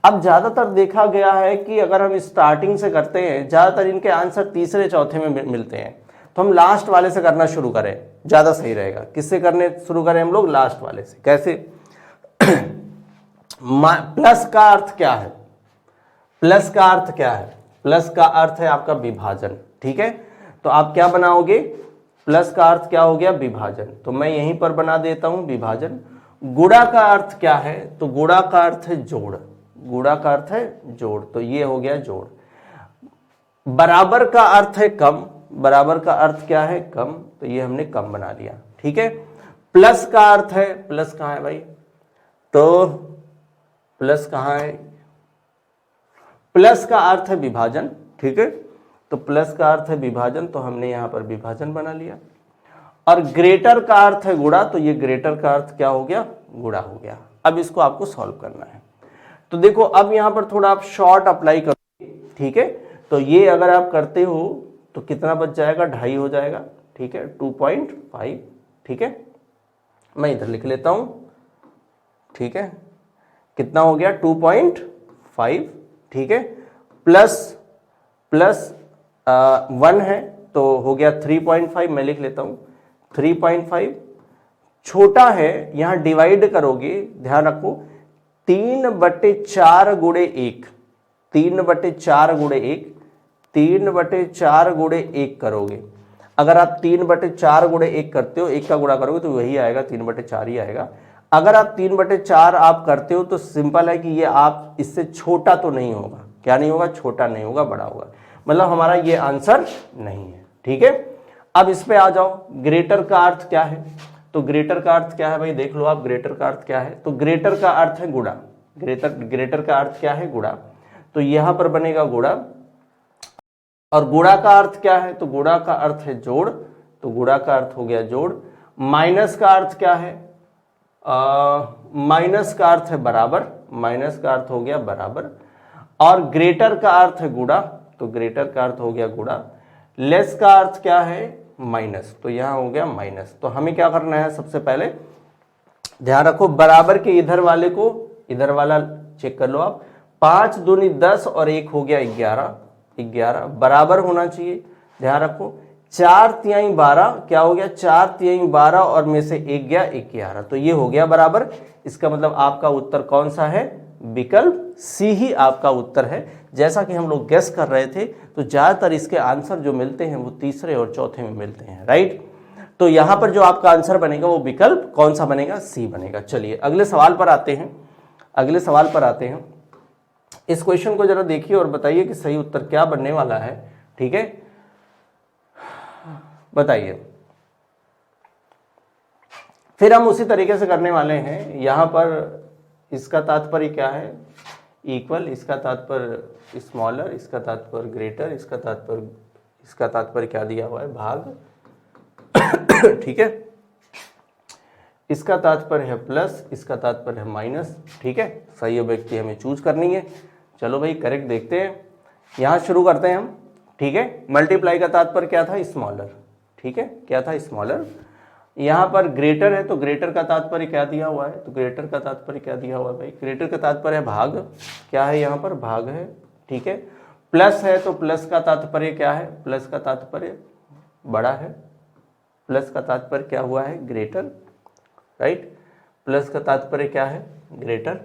अब ज्यादातर देखा गया है कि अगर हम स्टार्टिंग से करते हैं, ज्यादातर इनके आंसर तीसरे चौथे में मिलते हैं, तो हम लास्ट वाले से करना शुरू करें, ज्यादा सही रहेगा। किससे करने शुरू करें हम लोग, लास्ट वाले से। कैसे, प्लस का अर्थ क्या है, प्लस का अर्थ क्या है, प्लस का अर्थ है आपका विभाजन, ठीक है। तो आप क्या बनाओगे, प्लस का अर्थ क्या हो गया, विभाजन। तो मैं यहीं पर बना देता हूं विभाजन। गुणा का अर्थ क्या है, तो गुणा का अर्थ है जोड़, गुणा का अर्थ है जोड़, तो ये हो गया जोड़। बराबर का अर्थ है कम, बराबर का अर्थ क्या है, कम, तो ये हमने कम बना लिया, ठीक है। प्लस का अर्थ है, प्लस कहां है भाई, तो प्लस कहां है, प्लस का अर्थ है विभाजन, ठीक है। तो प्लस का अर्थ है विभाजन, तो हमने यहां पर विभाजन बना लिया। और ग्रेटर का अर्थ है गुणा, तो ये ग्रेटर का अर्थ क्या हो गया, गुणा हो गया। अब इसको आपको सॉल्व करना है। तो देखो अब यहां पर थोड़ा आप शॉर्ट अप्लाई करोगे, ठीक है। तो ये अगर आप करते हो तो कितना बच जाएगा, 2.5 हो जाएगा, ठीक है, 2.5, ठीक है। मैं इधर लिख लेता हूं, ठीक है, कितना हो गया, 2.5, ठीक है। प्लस 1 है तो हो गया 3.5, मैं लिख लेता हूं 3.5 छोटा है, यहाँ डिवाइड करोगे, ध्यान रखो 3/4 गुणे 1, 3/4 गुणे 1, 3/4 गुणे 1 करोगे। अगर आप 3/4 गुणे 1 करते हो, 1 का गुणा करोगे तो वही आएगा, 3/4 ही आएगा। अगर आप 3/4 आप करते हो तो सिंपल है कि ये आप इससे छोटा तो नहीं होगा, क्या नहीं होगा, छोटा नहीं होगा, बड़ा होगा, मतलब हमारा ये आंसर नहीं है। ठीक है, अब इस पे आ जाओ, ग्रेटर का अर्थ क्या है? तो ग्रेटर का अर्थ क्या है भाई, देख लो आप, ग्रेटर का अर्थ क्या है? तो ग्रेटर का अर्थ है गुणा, ग्रेटर का अर्थ क्या है? गुणा। तो यहां पर बनेगा गुणा, और गुणा का अर्थ क्या है? तो गुणा का अर्थ है जोड़, तो गुणा का अर्थ हो गया जोड़। माइनस का अर्थ क्या है? माइनस का अर्थ है बराबर, माइनस का अर्थ हो गया बराबर। और ग्रेटर का अर्थ है गुणा, तो ग्रेटर का अर्थ हो गया गुणा। लेस का अर्थ क्या है? माइनस, तो यहां हो गया माइनस। तो हमें क्या करना है, सबसे पहले ध्यान रखो, बराबर के इधर वाले को इधर वाला चेक कर लो आप, 5 दूनी 10 और 1 हो गया 11, 11 बराबर होना चाहिए। ध्यान रखो 4 तिहाई 12, क्या हो गया, 4 तिहाई 12 और में से 1 गया 11, तो ये हो गया बराबर। इसका मतलब आपका उत्तर कौन सा है? विकल्प सी ही आपका उत्तर है। जैसा कि हम लोग गेस कर रहे थे, तो ज्यादातर इसके आंसर जो मिलते हैं वो तीसरे और चौथे में मिलते हैं, राइट। तो यहां पर जो आपका आंसर बनेगा वो विकल्प कौन सा बनेगा? सी बनेगा। चलिए अगले सवाल पर आते हैं, अगले सवाल पर आते हैं। इस क्वेश्चन को जरा देखिए और बताइए कि सही उत्तर क्या बनने वाला है। ठीक है, बताइए। फिर हम उसी तरीके से करने वाले हैं। यहां पर इसका तात्पर्य क्या है? इक्वल, इसका तात्पर्य स्मॉलर, इसका तात्पर्य ग्रेटर, इसका तात्पर्य क्या दिया हुआ है? भाग। ठीक है, इसका तात्पर्य है प्लस, इसका तात्पर्य है माइनस। ठीक है, सही अभिव्यक्ति हमें चूज करनी है। चलो भाई करेक्ट देखते हैं, यहां शुरू करते हैं हम। ठीक है, मल्टीप्लाई का तात्पर्य क्या था? स्मॉलर। ठीक है, क्या था? स्मॉलर। यहां पर ग्रेटर है, तो ग्रेटर का तात्पर्य क्या दिया हुआ है? तो ग्रेटर का तात्पर्य क्या दिया हुआ है भाई? ग्रेटर का तात्पर्य है भाग, क्या है यहां पर? भाग है। ठीक है, प्लस है, तो प्लस का तात्पर्य क्या है? प्लस का तात्पर्य बड़ा है, प्लस का तात्पर्य क्या हुआ है? Greater, right. प्लस का तात्पर्य क्या है? ग्रेटर।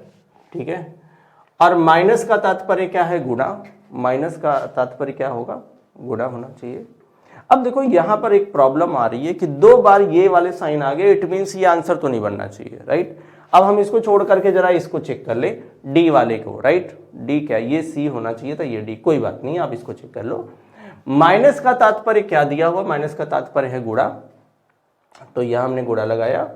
ठीक है, और माइनस का तात्पर्य क्या है? गुणा। माइनस का तात्पर्य क्या होगा? गुणा होना चाहिए। अब देखो यहां पर एक प्रॉब्लम आ रही है कि 2 बार ये वाले साइन आ गए, इट मीन्स ये आंसर तो नहीं बनना चाहिए, राइट। अब हम इसको छोड़ करके जरा इसको चेक कर ले, डी वाले को, राइट। डी क्या, ये सी होना चाहिए था, ये डी, कोई बात नहीं, आप इसको चेक कर लो। माइनस का तात्पर्य क्या दिया हुआ? माइनस का तात्पर्य है गुणा, तो यहां हमने गुणा लगाया।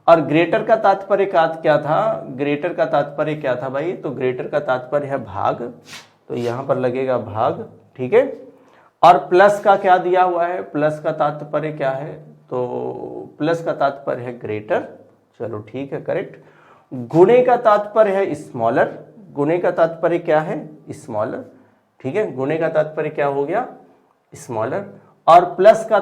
और ग्रेटर का तात्पर्य क्या था? ग्रेटर का तात्पर्य क्या था भाई? तो ग्रेटर का तात्पर्य है भाग, तो यहां पर लगेगा भाग। ठीक है, और प्लस का क्या दिया हुआ है? प्लस का तात्पर्य क्या है? तो प्लस का तात्पर्य है ग्रेटर, चलो ठीक है, करेक्ट। गुणे का तात्पर्य है स्मॉलर, गुणे का तात्पर्य क्या है? स्मॉलर। ठीक है, गुणे का तात्पर्य क्या हो गया? स्मॉलर। और प्लस का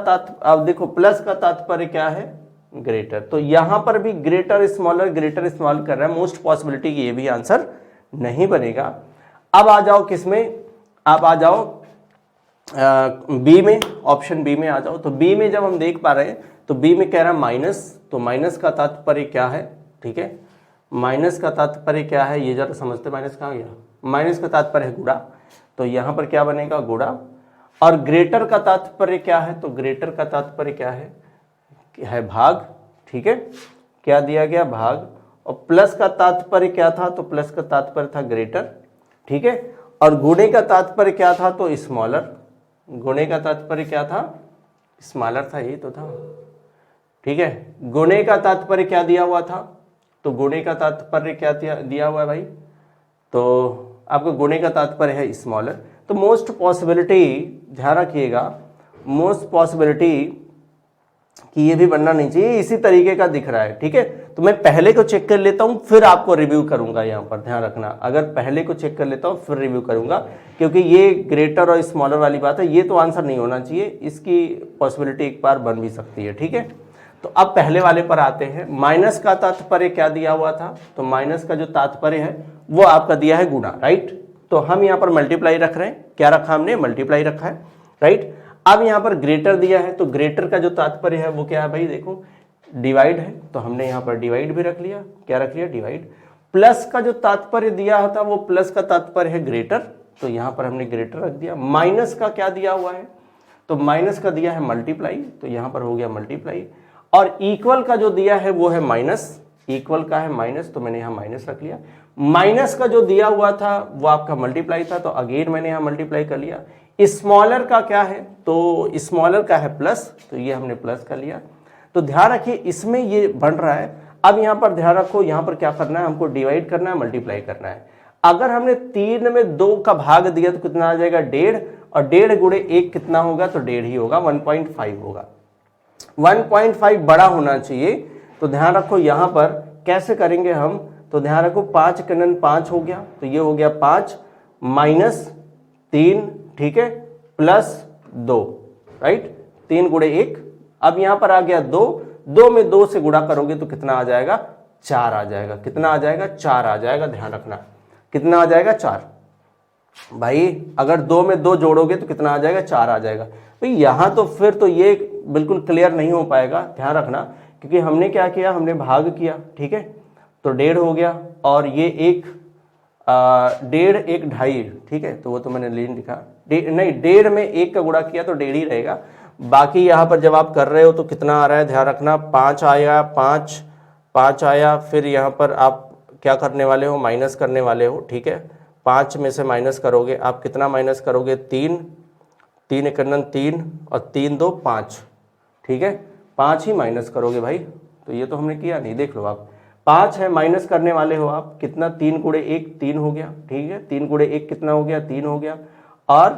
अब देखो प्लस का तात्पर्य क्या है? ग्रेटर। तो यहां पर भी ग्रेटर स्मॉलर कर रहा है, मोस्ट पॉसिबिलिटी कि ये भी आंसर नहीं बनेगा। अब आ जाओ किसमें? आप आ जाओ बी में, ऑप्शन बी में आ जाओ। तो बी में जब हम देख पा रहे हैं तो बी में कह रहा है माइनस, तो माइनस का तात्पर्य क्या है? ठीक है, माइनस का तात्पर्य क्या है ये जरा समझते। माइनस कहाँ गया? माइनस का तात्पर्य है गुणा, तो यहां पर क्या बनेगा? गुणा। और ग्रेटर का तात्पर्य क्या है? तो ग्रेटर का तात्पर्य क्या है भाग। ठीक है, क्या दिया गया? भाग। और प्लस का तात्पर्य क्या था? तो प्लस का तात्पर्य था ग्रेटर। ठीक है, और गुणे का तात्पर्य क्या था? तो स्मॉलर। गुणे का तात्पर्य क्या था? स्मॉलर था, यही तो था। ठीक है, गुणे का तात्पर्य क्या दिया हुआ था? तो गुणे का तात्पर्य क्या दिया हुआ है भाई? तो आपको गुणे का तात्पर्य है स्मॉलर। तो मोस्ट पॉसिबिलिटी, ध्यान रखिएगा, मोस्ट पॉसिबिलिटी कि ये भी बनना नहीं चाहिए, इसी तरीके का दिख रहा है। ठीक है, तो मैं पहले को चेक कर लेता हूं, फिर आपको रिव्यू करूंगा। यहां पर ध्यान रखना, अगर पहले को चेक कर लेता हूं फिर रिव्यू करूंगा, क्योंकि ये ग्रेटर और स्मॉलर वाली बात है, ये तो आंसर नहीं होना चाहिए, इसकी पॉसिबिलिटी एक बार बन भी सकती है। ठीक है, तो अब पहले वाले पर आते हैं। माइनस का तात्पर्य क्या दिया हुआ था? तो माइनस का जो तात्पर्य है वो आपका दिया है गुणा, राइट। तो हम यहाँ पर मल्टीप्लाई रख रहे हैं, क्या रखा हमने? मल्टीप्लाई रखा है, राइट। अब यहाँ पर ग्रेटर दिया है, तो ग्रेटर का जो तात्पर्य है वो क्या है भाई, देखो डिवाइड है, तो हमने यहाँ पर डिवाइड भी रख लिया, क्या रख लिया, डिवाइड। प्लस का जो तात्पर्य दिया था वो प्लस का तात्पर्य है ग्रेटर, तो यहाँ पर हमने ग्रेटर रख दिया। माइनस का क्या दिया हुआ है, तो माइनस का दिया है मल्टीप्लाई, तो यहाँ पर हो गया मल्टीप्लाई। और इक्वल का जो दिया है वो है माइनस, इक्वल का है माइनस, तो मैंने यहाँ माइनस रख लिया। माइनस का जो दिया हुआ था वो आपका मल्टीप्लाई था, तो अगेन मैंने यहाँ मल्टीप्लाई कर लिया। स्मॉलर का क्या है, तो स्मॉलर का है प्लस, तो ये हमने प्लस कर लिया। तो ध्यान रखिए इसमें ये बन रहा है। अब यहाँ पर ध्यान रखो, यहाँ पर क्या करना है, हमको डिवाइड करना है, मल्टीप्लाई करना है। अगर हमने 3 में 2 का भाग दिया तो कितना आ जाएगा, 1.5, और 1.5 गुणे 1 कितना होगा, तो 1.5 ही होगा, 1.5 होगा। 1.5 बड़ा होना चाहिए, तो ध्यान रखो यहाँ पर कैसे करेंगे हम, तो ध्यान रखो 5 कनन 5 हो गया, तो ये हो गया 5 माइनस 3, ठीक है, प्लस 2, राइट, 3 गुणे 1। अब यहाँ पर आ गया 2 में 2 से गुणा करोगे तो कितना आ जाएगा, 4 आ जाएगा। कितना आ जाएगा, 4 आ जाएगा, ध्यान रखना कितना आ जाएगा, 4। भाई अगर 2 में 2 जोड़ोगे तो कितना आ जाएगा, 4 आ जाएगा। भाई यहाँ तो फिर तो ये बिल्कुल क्लियर नहीं हो पाएगा, ध्यान रखना, क्योंकि हमने क्या किया, हमने भाग किया, ठीक है, तो 1.5 हो गया, और ये 1 1.5 1 2.5, ठीक है, तो वो तो मैंने नहीं लिखा, नहीं 1.5 में 1 का गुणा किया तो 1.5 ही रहेगा। बाकी यहाँ पर जब आप कर रहे हो तो कितना आ रहा है, ध्यान रखना 5 आया, 5 आया, फिर यहाँ पर आप क्या करने वाले हो, माइनस करने वाले हो, ठीक है। 5 में से माइनस करोगे आप, कितना माइनस करोगे, 3 1 3 और 3 2 5, ठीक है, 5 ही माइनस करोगे भाई। तो ये तो हमने किया नहीं, देख लो आप, 5 है, माइनस करने वाले हो आप, कितना, 3 गुणे 1 3 हो गया, ठीक है, 3 गुणे 1 कितना हो गया, 3 हो गया, और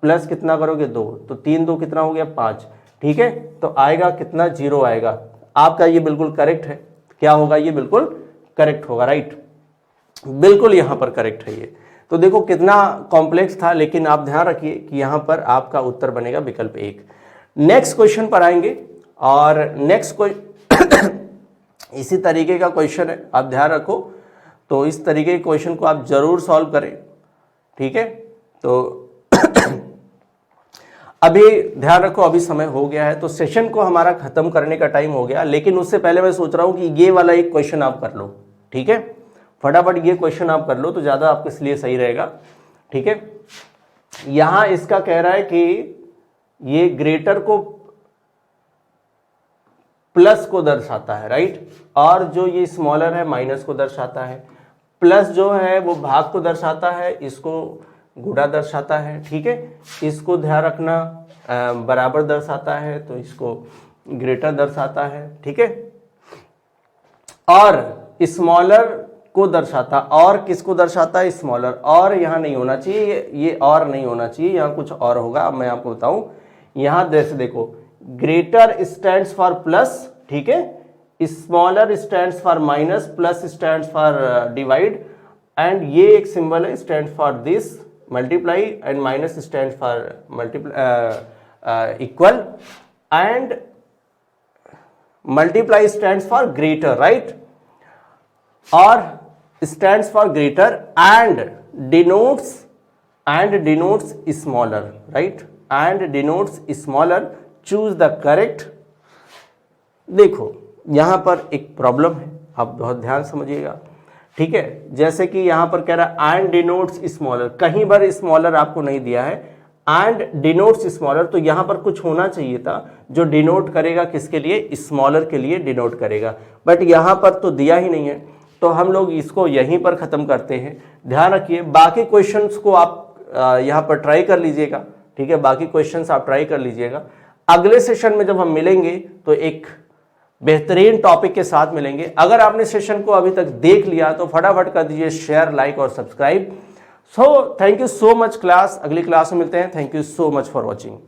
प्लस कितना करोगे, 2, तो 3 2 कितना हो गया, 5, ठीक है, तो आएगा कितना, 0 आएगा। आपका ये बिल्कुल करेक्ट है, क्या होगा, ये बिल्कुल करेक्ट होगा, राइट, बिल्कुल यहाँ पर करेक्ट है ये। तो देखो कितना कॉम्प्लेक्स था, लेकिन आप ध्यान रखिए कि यहाँ पर आपका उत्तर बनेगा विकल्प 1। नेक्स्ट क्वेश्चन पर आएंगे, और नेक्स्ट इसी तरीके का क्वेश्चन है, आप ध्यान रखो, तो इस तरीके के क्वेश्चन को आप जरूर सॉल्व करें, ठीक है। तो अभी ध्यान रखो, अभी समय हो गया है, तो सेशन को हमारा खत्म करने का टाइम हो गया, लेकिन उससे पहले मैं सोच रहा हूं कि ये वाला एक क्वेश्चन आप कर लो, ठीक है, फटाफट ये क्वेश्चन आप कर लो तो ज्यादा आपके लिए सही रहेगा, ठीक है। यहां इसका कह रहा है कि ये ग्रेटर को प्लस को दर्शाता है, राइट, और जो ये स्मॉलर है माइनस को दर्शाता है। प्लस जो है वो भाग को दर्शाता है, इसको गुणा दर्शाता है, ठीक है, इसको ध्यान रखना बराबर दर्शाता है, तो इसको ग्रेटर दर्शाता है, ठीक है, और स्मॉलर को दर्शाता, और किसको दर्शाता है, स्मॉलर, और यहाँ नहीं होना चाहिए, ये और नहीं होना चाहिए, यहाँ कुछ और होगा। अब मैं आपको बताऊं, यहाँ जैसे देखो, ग्रेटर स्टैंड्स फॉर प्लस, ठीक है, smaller stands for minus, plus stands for divide, and ये एक सिंबल है stand for this multiply, and minus stand for multiply equal, and multiply stands for greater, right, और stands for greater and denotes smaller, right, and denotes smaller, choose the correct. देखो यहां पर एक problem है, आप बहुत ध्यान समझिएगा, ठीक है, जैसे कि यहां पर कह रहा है एंड डिनोट्स स्मॉलर, कहीं पर स्मॉलर आपको नहीं दिया है, एंड डिनोट्स स्मॉलर, तो यहां पर कुछ होना चाहिए था जो डिनोट करेगा, किसके लिए, स्मॉलर के लिए डिनोट करेगा, बट यहां पर तो दिया ही नहीं है, तो हम लोग इसको यहीं पर खत्म करते हैं। ध्यान रखिए बाकी क्वेश्चंस को आप यहां पर ट्राई कर लीजिएगा, ठीक है, बाकी क्वेश्चंस आप ट्राई कर लीजिएगा। अगले सेशन में जब हम मिलेंगे तो एक बेहतरीन टॉपिक के साथ मिलेंगे। अगर आपने सेशन को अभी तक देख लिया तो फटाफट कर दीजिए शेयर, लाइक और subscribe. So thank you so much class, अगली क्लास में मिलते हैं। Thank you so much for watching.